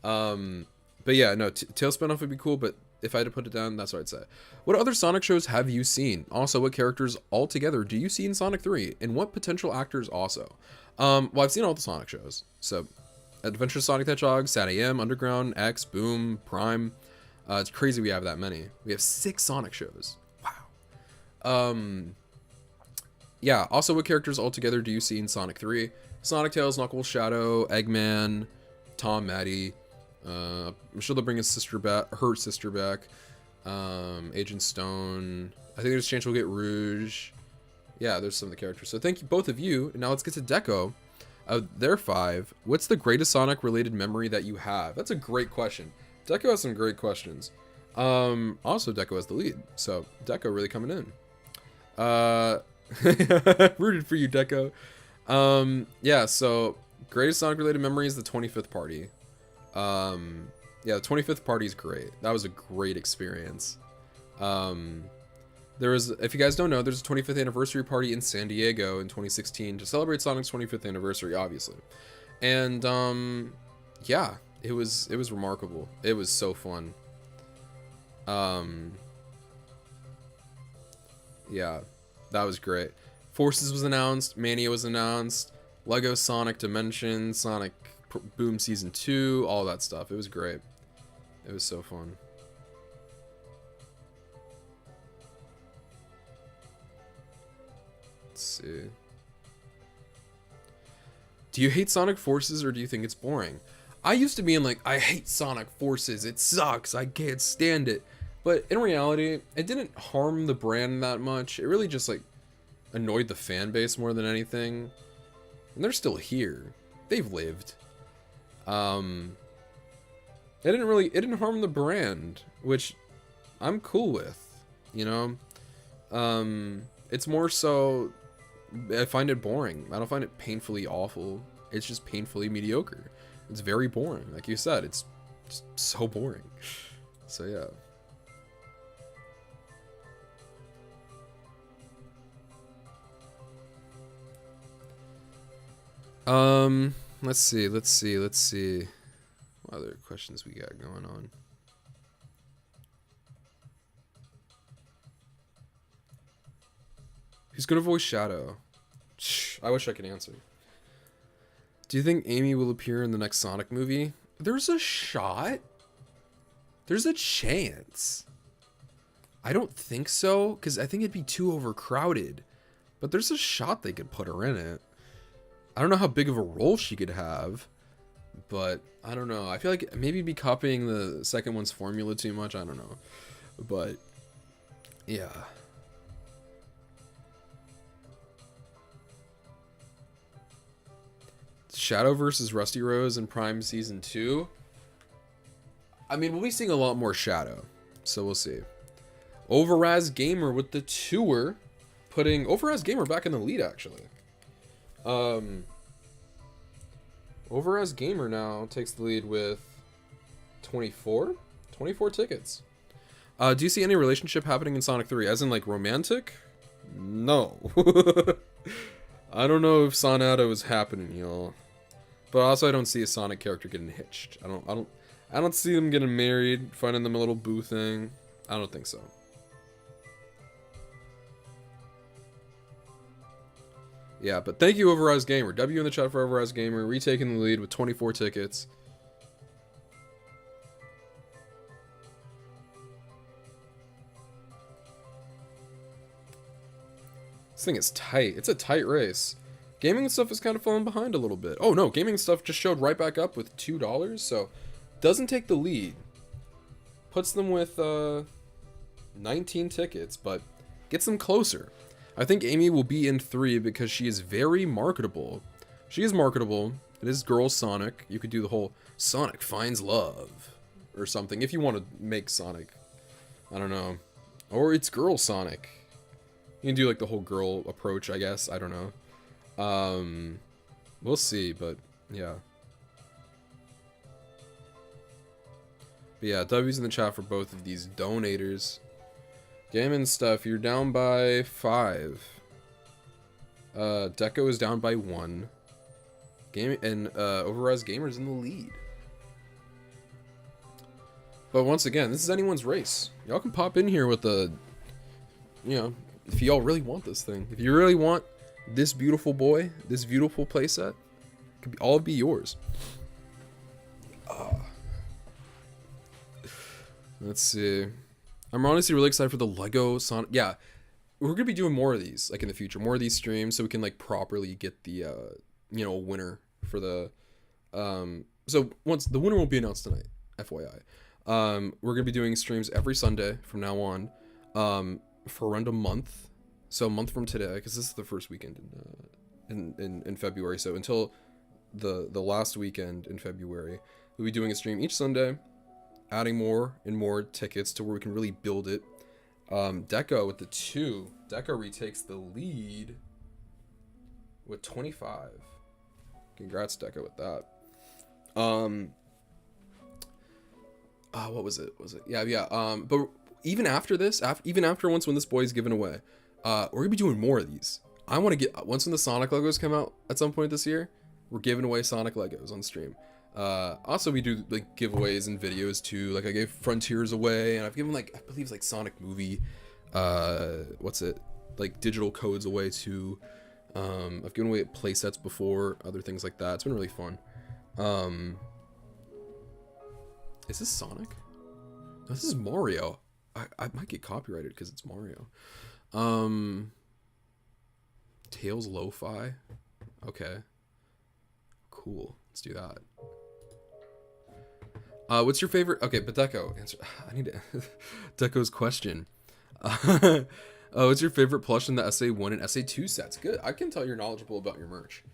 But yeah, no, Tail spinoff would be cool, but if I had to put it down, that's what I'd say. What other Sonic shows have you seen? Also, what characters altogether do you see in Sonic 3? And what potential actors also? Well, I've seen all the Sonic shows. So, Adventure Sonic the Hedgehog, Sat AM, Underground, X, Boom, Prime. It's crazy we have that many. We have 6 Sonic shows. Wow. Yeah, also what characters altogether do you see in Sonic 3? Sonic, Tails, Knuckles, Shadow, Eggman, Tom, Maddie. I'm sure they'll bring his sister back, Agent Stone. I think there's a chance we'll get Rouge. Yeah, there's some of the characters. So thank you, both of you. Now let's get to Deco. Their 5. What's the greatest Sonic related memory that you have? That's a great question. Deco has some great questions. Also, Deco has the lead. So, Deco really coming in. Rooted for you, Deco. Yeah, so, greatest Sonic related memory is the 25th party. Yeah, the 25th party is great. That was a great experience. There was, if you guys don't know, there's a 25th anniversary party in San Diego in 2016 to celebrate Sonic's 25th anniversary, obviously. And, yeah. It was remarkable. It was so fun. Yeah, that was great. Forces was announced, Mania was announced, Lego Sonic Dimensions, Sonic Boom Season 2, all that stuff. It was great. It was so fun. Let's see. Do you hate Sonic Forces or do you think it's boring? I used to be in like, I hate Sonic Forces. It sucks. I can't stand it. But in reality, it didn't harm the brand that much. It really just like annoyed the fan base more than anything. And they're still here. They've lived. It didn't harm the brand, which I'm cool with, you know? It's more so, I find it boring. I don't find it painfully awful. It's just painfully mediocre. It's very boring. Like you said, it's just so boring. So yeah. Let's see. What other questions we got going on? Who's gonna voice Shadow? I wish I could answer. Do you think Amy will appear in the next Sonic movie? There's a shot. There's a chance. I don't think so, because I think it'd be too overcrowded. But there's a shot they could put her in it. I don't know how big of a role she could have, but I don't know. I feel like maybe be copying the second one's formula too much. I don't know. But yeah. Shadow versus Rusty Rose in Prime Season 2. I mean, we'll be seeing a lot more Shadow, so we'll see. Overaz Gamer with the tour, putting Overaz Gamer back in the lead, actually. Overaz Gamer now takes the lead with 24 tickets. Do you see any relationship happening in Sonic 3, as in like romantic? No. I don't know if Sonata is happening, y'all. But also I don't see a Sonic character getting hitched. I don't see them getting married, finding them a little boo thing. I don't think so. Yeah, but thank you, Overaz Gamer. W in the chat for Overaz Gamer, retaking the lead with 24 tickets. This thing is tight. It's a tight race. Gaming stuff is kind of falling behind a little bit. Oh no, gaming stuff just showed right back up with $2, so doesn't take the lead. Puts them with 19 tickets, but gets them closer. I think Amy will be in 3 because she is very marketable. She is marketable. It is Girl Sonic. You could do the whole Sonic finds love or something if you want to make Sonic. I don't know. Or it's Girl Sonic. You can do like the whole girl approach, I guess. I don't know. We'll see, but yeah. But yeah, W's in the chat for both of these donators. Gaming stuff, you're down by 5. Deco is down by 1. Overaz Gamer's in the lead. But once again, this is anyone's race. Y'all can pop in here with the, you know, if y'all really want this thing. If you really want this beautiful boy, this beautiful playset, it could all be yours. Let's see. I'm honestly really excited for the Lego Sonic. Yeah, we're gonna be doing more of these, like in the future, more of these streams, so we can like properly get the, you know, winner for the. So once the winner won't be announced tonight, FYI. We're gonna be doing streams every Sunday from now on, for around a month. So a month from today, because this is the first weekend in February. So until the last weekend in February, we'll be doing a stream each Sunday, adding more and more tickets to where we can really build it. Deco with the 2. Deco retakes the lead with 25. Congrats, Deco, with that. What was it? Yeah. But even after this, when this boy is given away, we're gonna be doing more of these. I want to get, once when the Sonic Legos come out at some point this year, we're giving away Sonic Legos on stream. Also we do like giveaways and videos too. Like I gave Frontiers away, and I've given like, I believe it's like Sonic movie, what's it? like digital codes away to. I've given away play sets before, other things like that. It's been really fun. Is this Sonic? No, this is Mario. I might get copyrighted because it's Mario. Tails Lo-Fi. Okay. Cool. Let's do that. What's your favorite? Okay, but Deco, answer. I need to. Deco's question. What's your favorite plush in the SA1 and SA2 sets? Good. I can tell you're knowledgeable about your merch.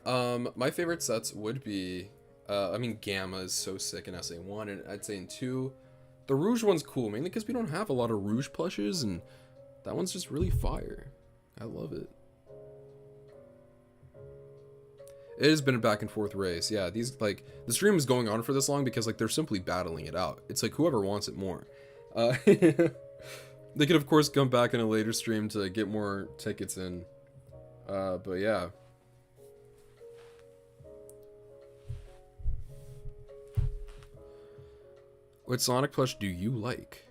My favorite sets would be, I mean, Gamma is so sick in SA1, and I'd say in 2, the Rouge one's cool, mainly because we don't have a lot of Rouge plushes, and that one's just really fire. I love it. It has been a back and forth race. Yeah, these, like, the stream is going on for this long because, like, they're simply battling it out. It's like whoever wants it more. They could, of course, come back in a later stream to get more tickets in. But yeah. What Sonic plush do you like?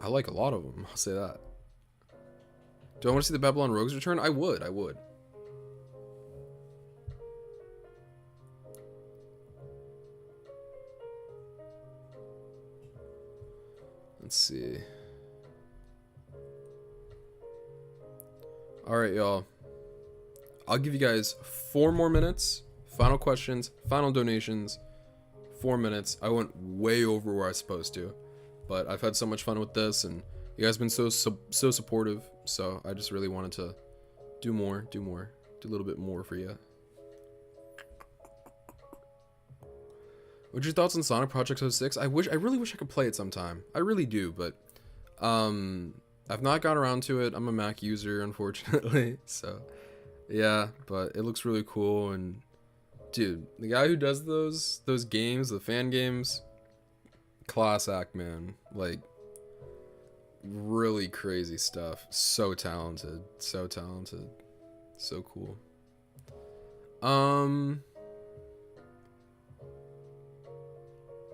I like a lot of them, I'll say that. Do I want to see the Babylon Rogues return? I would. Let's see. Alright, y'all. I'll give you guys 4 more minutes. Final questions, final donations. 4 minutes. I went way over where I was supposed to. But I've had so much fun with this, and you guys have been so supportive. So I just really wanted to do a little bit more for you. What's your thoughts on Sonic Project 06? I really wish I could play it sometime. I really do, but I've not got around to it. I'm a Mac user, unfortunately. So yeah, but it looks really cool. And dude, the guy who does those games, the fan games, class act, man. Like, really crazy stuff. So talented, so cool.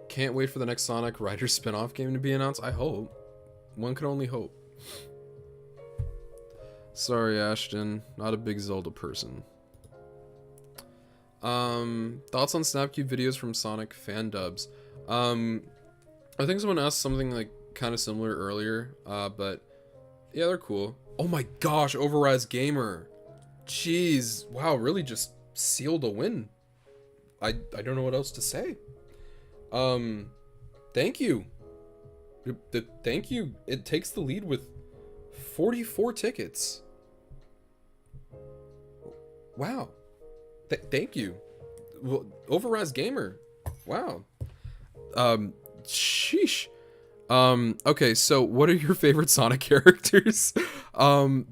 Can't wait for the next Sonic Riders spin-off game to be announced. I hope. One can only hope. Sorry, Ashton. Not a big Zelda person. Thoughts on Snapcube videos from Sonic fan dubs? I think someone asked something like kind of similar earlier, but yeah, they're cool. Oh my gosh, Overrise Gamer. Jeez, wow, really just sealed a win. I don't know what else to say. Thank you. Thank you. It takes the lead with 44 tickets. Wow. Thank you. Well, Overrise Gamer. Wow. Sheesh. Okay, so what are your favorite Sonic characters?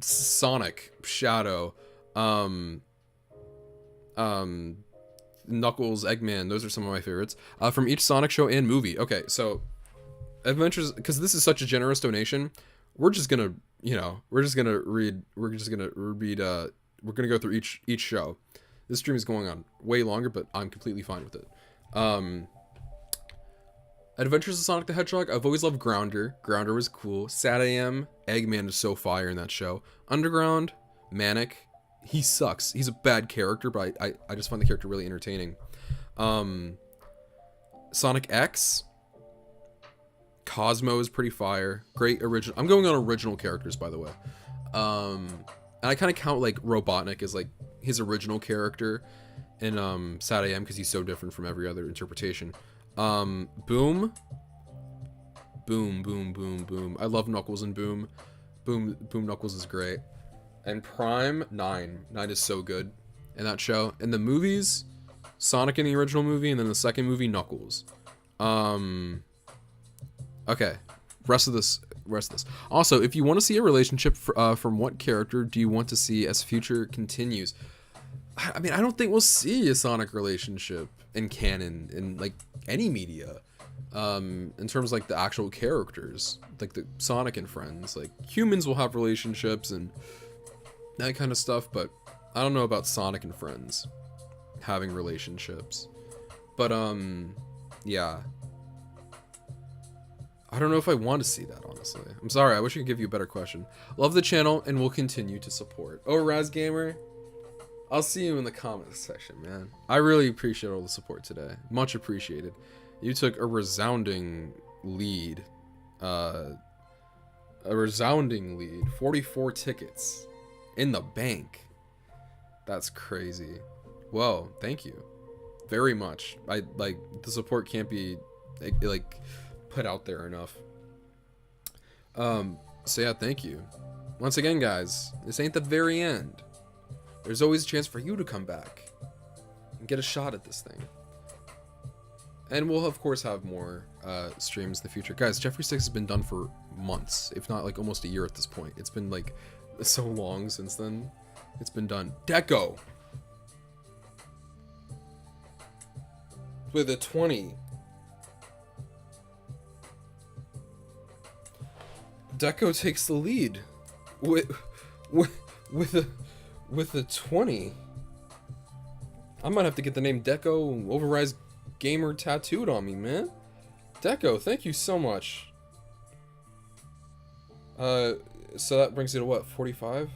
Sonic, Shadow, Knuckles, Eggman, those are some of my favorites. From each Sonic show and movie. Okay, so Adventures, because this is such a generous donation, we're just gonna, we're gonna go through each show. This stream is going on way longer, but I'm completely fine with it. Adventures of Sonic the Hedgehog, I've always loved Grounder. Grounder was cool. Sad AM, Eggman is so fire in that show. Underground, Manic, he sucks. He's a bad character, but I just find the character really entertaining. Sonic X, Cosmo is pretty fire. Great original. I'm going on original characters, by the way. And I kind of count like Robotnik as like his original character in Sad AM because he's so different from every other interpretation. Boom. I love Knuckles and Boom. Boom Knuckles is great. And Prime, 9 is so good in that show. In the movies, Sonic in the original movie, and then the second movie, Knuckles. Okay, rest of this. Also, if you want to see a relationship from what character do you want to see as future continues? I mean, I don't think we'll see a Sonic relationship in canon in like any media. In terms of like the actual characters, like the Sonic and friends, like humans will have relationships and that kind of stuff, but I don't know about Sonic and friends having relationships. But yeah. I don't know if I want to see that, honestly. I'm sorry. I wish I could give you a better question. Love the channel and will continue to support. Oh, Raz Gamer, I'll see you in the comments section, man. I really appreciate all the support today. Much appreciated. You took a resounding lead. A resounding lead. 44 tickets in the bank. That's crazy. Well, thank you very much. I like the support can't be like put out there enough. So yeah, thank you once again, guys. This ain't the very end. There's always a chance for you to come back and get a shot at this thing. And we'll of course have more streams in the future, guys. Jeffrey 6 has been done for months, if not like almost a year at this point. It's been like so long since then. It's been done. Deco with a 20. Deco takes the lead with a 20. I might have to get the name Deco Overrise Gamer tattooed on me, man. Deco, thank you so much. So that brings you to what, 45?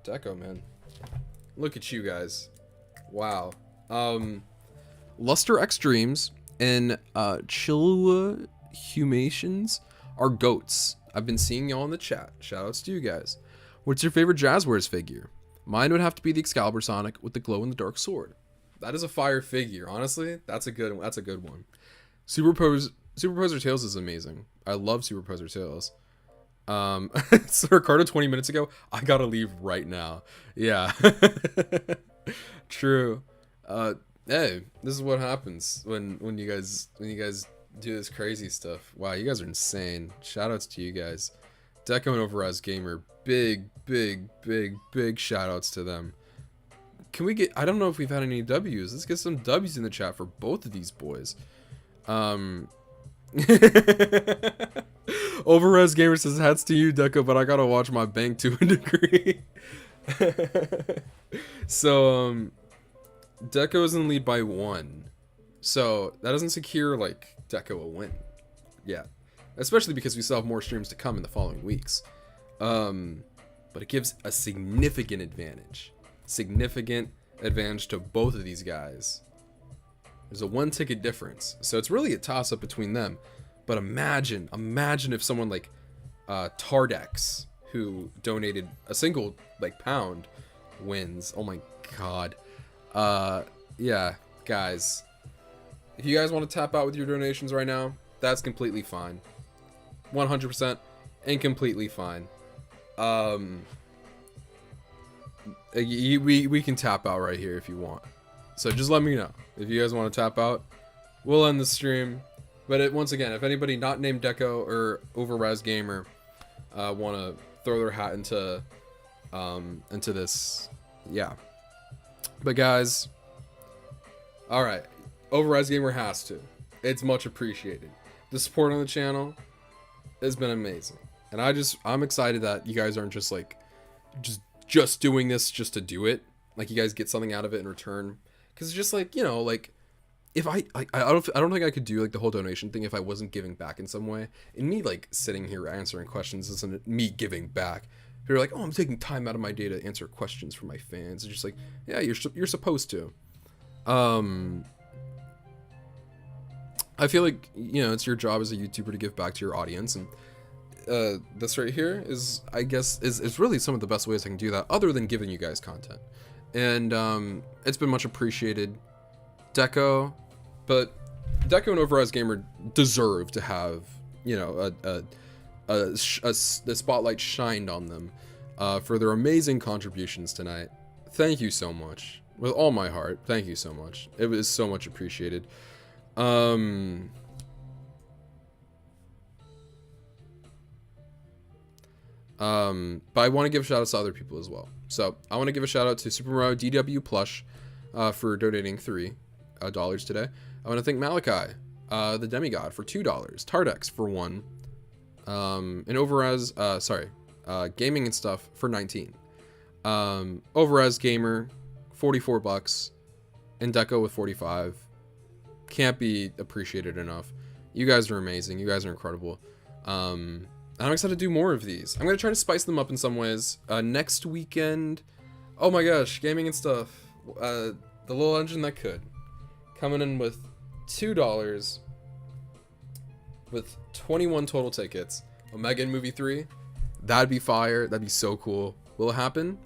Deco, man. Look at you guys. Wow. Luster Extremes and Chillua Humations are goats. I've been seeing y'all in the chat. Shoutouts to you guys. What's your favorite Jazzwares figure? Mine would have to be the SpeedSuperSonic with the glow-in-the-dark sword. That is a fire figure, honestly. That's a good one. That's a good one. Superposer Tales is amazing. I love Superposer Tales. So Ricardo 20 minutes ago, I gotta leave right now. Yeah. True. Hey, this is what happens when you guys do this crazy stuff. Wow, you guys are insane. Shoutouts to you guys. Deco and Overrise Gamer, big shoutouts to them. Can we get, I don't know if we've had any W's. Let's get some W's in the chat for both of these boys. Overres Gamer says, hats to you, Deco, but I gotta watch my bank to a degree. So, Deco is in lead by 1. So, that doesn't secure, like, Deco a win. Yeah. Especially because we still have more streams to come in the following weeks. But it gives a significant advantage. Significant advantage to both of these guys. There's a 1 ticket difference. So, it's really a toss-up between them. But imagine if someone like Tardex, who donated a single like pound, wins. Oh my god. Yeah, guys. If you guys want to tap out with your donations right now, that's completely fine. 100% and completely fine. We can tap out right here if you want. So just let me know. If you guys want to tap out, we'll end the stream. But once again, if anybody not named Deco or Overrise Gamer want to throw their hat into this, yeah. But guys, all right, Overrise Gamer has to. It's much appreciated. The support on the channel has been amazing, and I'm excited that you guys aren't just like just doing this just to do it. Like you guys get something out of it in return, because it's just like, you know, like. If I don't think I could do like the whole donation thing if I wasn't giving back in some way. And me like sitting here answering questions isn't me giving back. You're like, oh, I'm taking time out of my day to answer questions from my fans. It's just like, yeah, you're supposed to. I feel like, you know, it's your job as a YouTuber to give back to your audience, and this right here is, I guess, is really some of the best ways I can do that, other than giving you guys content. And it's been much appreciated. Deco, but Deco and Overrise Gamer deserve to have, you know, the spotlight shined on them for their amazing contributions tonight. Thank you so much, with all my heart. Thank you so much. It was so much appreciated. But I want to give shout outs to other people as well. So I want to give a shout out to Super Mario DW Plush for donating $3 today. I want to thank Malachi, the Demigod, for $2, Tardex for $1, and Overaz, Gaming and Stuff for 19. Overaz Gamer, $44, and Deco with 45. Can't be appreciated enough. You guys are amazing. You guys are incredible. And I'm excited to do more of these. I'm gonna try to spice them up in some ways. Next weekend, oh my gosh, gaming and stuff. The little engine that could, coming in with $2 with 21 total tickets. Omega and Movie 3. That'd be fire. That'd be so cool. Will it happen?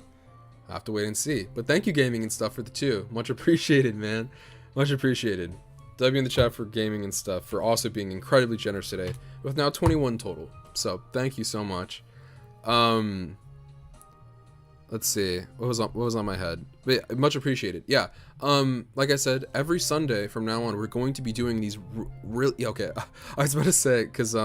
I'll have to wait and see. But thank you, gaming and stuff, for the 2. Much appreciated, man. Much appreciated. W in the chat for gaming and stuff, for also being incredibly generous today, with now 21 total. So thank you so much. Let's see, what was on my head? But yeah, much appreciated. Yeah. Like I said, every Sunday from now on, we're going to be doing these really. Okay, I was about to say, because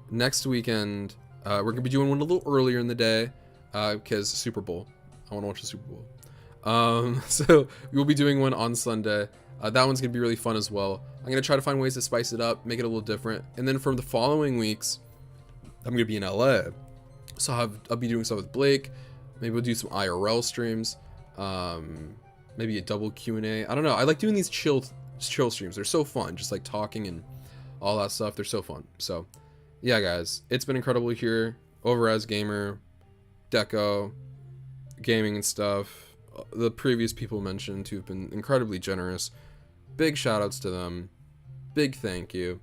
next weekend we're gonna be doing one a little earlier in the day, because Super Bowl. I want to watch the Super Bowl. So we'll be doing one on Sunday. That one's gonna be really fun as well. I'm gonna try to find ways to spice it up, make it a little different, and then from the following weeks, I'm gonna be in LA, so I'll be doing stuff with Blake. Maybe we'll do some IRL streams, maybe a double Q&A. I don't know. I like doing these chill streams. They're so fun, just like talking and all that stuff. They're so fun. So yeah, guys, it's been incredible here. Over as Gamer, Deco, gaming and stuff. The previous people mentioned who've been incredibly generous. Big shout outs to them. Big thank you.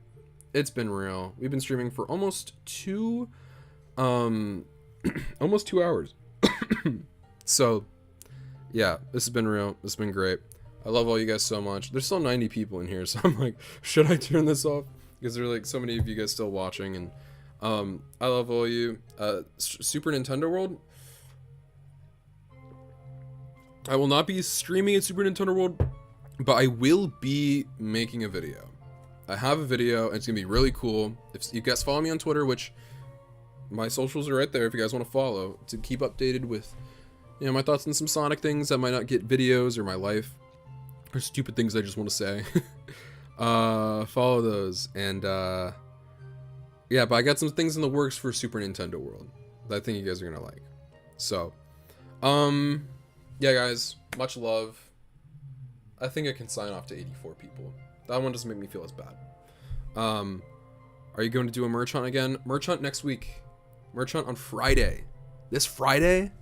It's been real. We've been streaming for almost almost 2 hours. So yeah, this has been real. This has been great. I love all you guys so much. There's still 90 people in here, so I'm like, should I turn this off? Because there are like so many of you guys still watching, and I love all you. Super Nintendo World, I will not be streaming at Super Nintendo World, but I will be making a video. I have a video, and it's gonna be really cool. If you guys follow me on Twitter, which my socials are right there if you guys want to follow, to keep updated with, you know, my thoughts on some Sonic things that might not get videos, or my life, or stupid things I just want to say. Follow those. And yeah, but I got some things in the works for Super Nintendo World that I think you guys are gonna like. So yeah, guys, much love. I think I can sign off to 84 people. That one doesn't make me feel as bad. Are you going to do a merch hunt again? Merch hunt next week. Merch hunt on Friday. This Friday,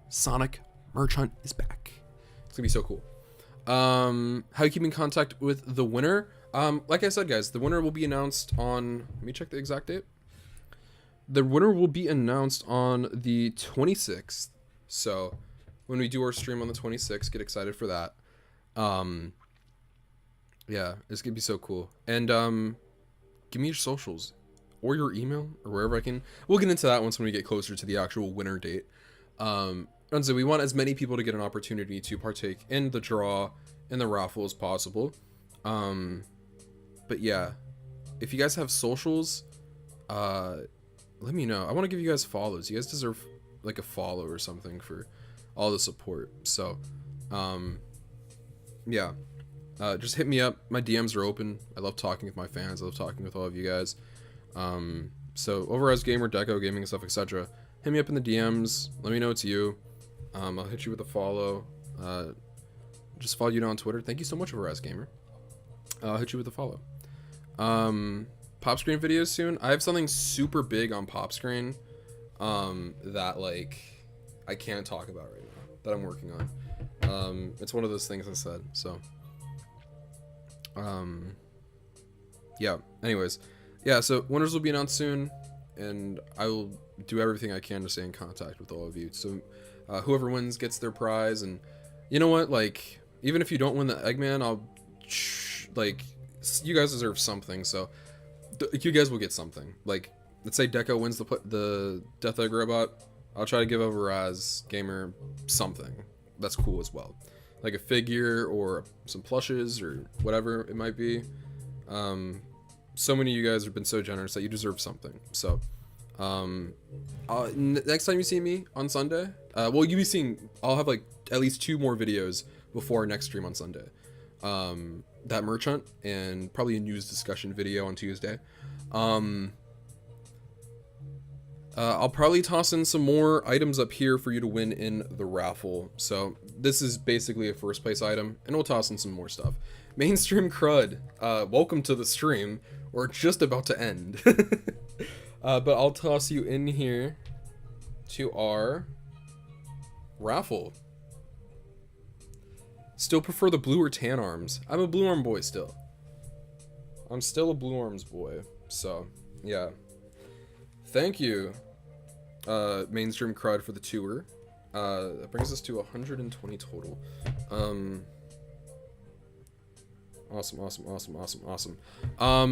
Sonic merch hunt is back. It's gonna be so cool. How you keep in contact with the winner? Like I said, guys, the winner will be announced on, let me check the exact date. The winner will be announced on the 26th. So when we do our stream on the 26th, get excited for that. Yeah, it's gonna be so cool. And give me your socials or your email or wherever I can. We'll get into that once when we get closer to the actual winner date. And so we want as many people to get an opportunity to partake in the draw and the raffle as possible. But yeah, if you guys have socials, let me know. I want to give you guys follows. You guys deserve like a follow or something for all the support. So yeah, just hit me up. My DMs are open. I love talking with my fans. I love talking with all of you guys. So over as Gamer, Deco, gaming and stuff, etc. Hit me up in the DMs. Let me know it's you. I'll hit you with a follow. Just follow you on Twitter. Thank you so much, over as Gamer. I'll hit you with a follow. Pop screen videos soon. I have something super big on pop screen that like I can't talk about right now, that I'm working on. It's one of those things I said. So yeah, anyways, yeah, so winners will be announced soon, and I will do everything I can to stay in contact with all of you. So whoever wins gets their prize. And you know what, like, even if you don't win the Eggman, I'll like, you guys deserve something, so you guys will get something. Like, let's say Deco wins the Death Egg Robot, I'll try to give over as Gamer something that's cool as well, like a figure or some plushes or whatever it might be. So many of you guys have been so generous that you deserve something. So next time you see me on Sunday, well, you'll be seeing, I'll have like at least 2 more videos before our next stream on Sunday. That merch hunt, and probably a news discussion video on Tuesday. I'll probably toss in some more items up here for you to win in the raffle. So this is basically a first place item, and we'll toss in some more stuff. Mainstream crud, welcome to the stream. We're just about to end. But I'll toss you in here to our raffle. Still prefer the blue or tan arms. I'm a blue arm boy still. I'm still a blue arms boy. So, yeah. Thank you, Mainstream Crud, for the tour. That brings us to 120 total. Awesome.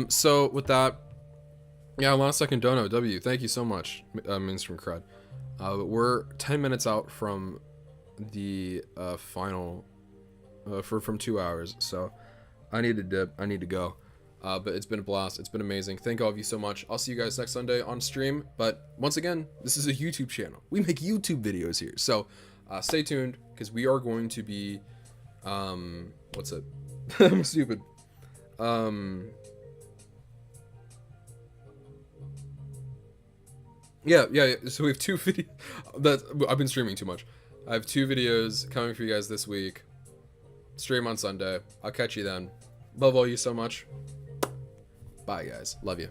So with that, yeah, last second dono, W. Thank you so much, Mainstream Crud. We're 10 minutes out from the final, from 2 hours. So I need to dip. I need to go. But it's been a blast. It's been amazing. Thank all of you so much. I'll see you guys next Sunday on stream. But once again, this is a YouTube channel. We make YouTube videos here. So stay tuned, because we are going to be, what's it? I'm stupid. Yeah. So we have 2 videos. I've been streaming too much. I have 2 videos coming for you guys this week. Stream on Sunday. I'll catch you then. Love all you so much. Bye, guys. Love you.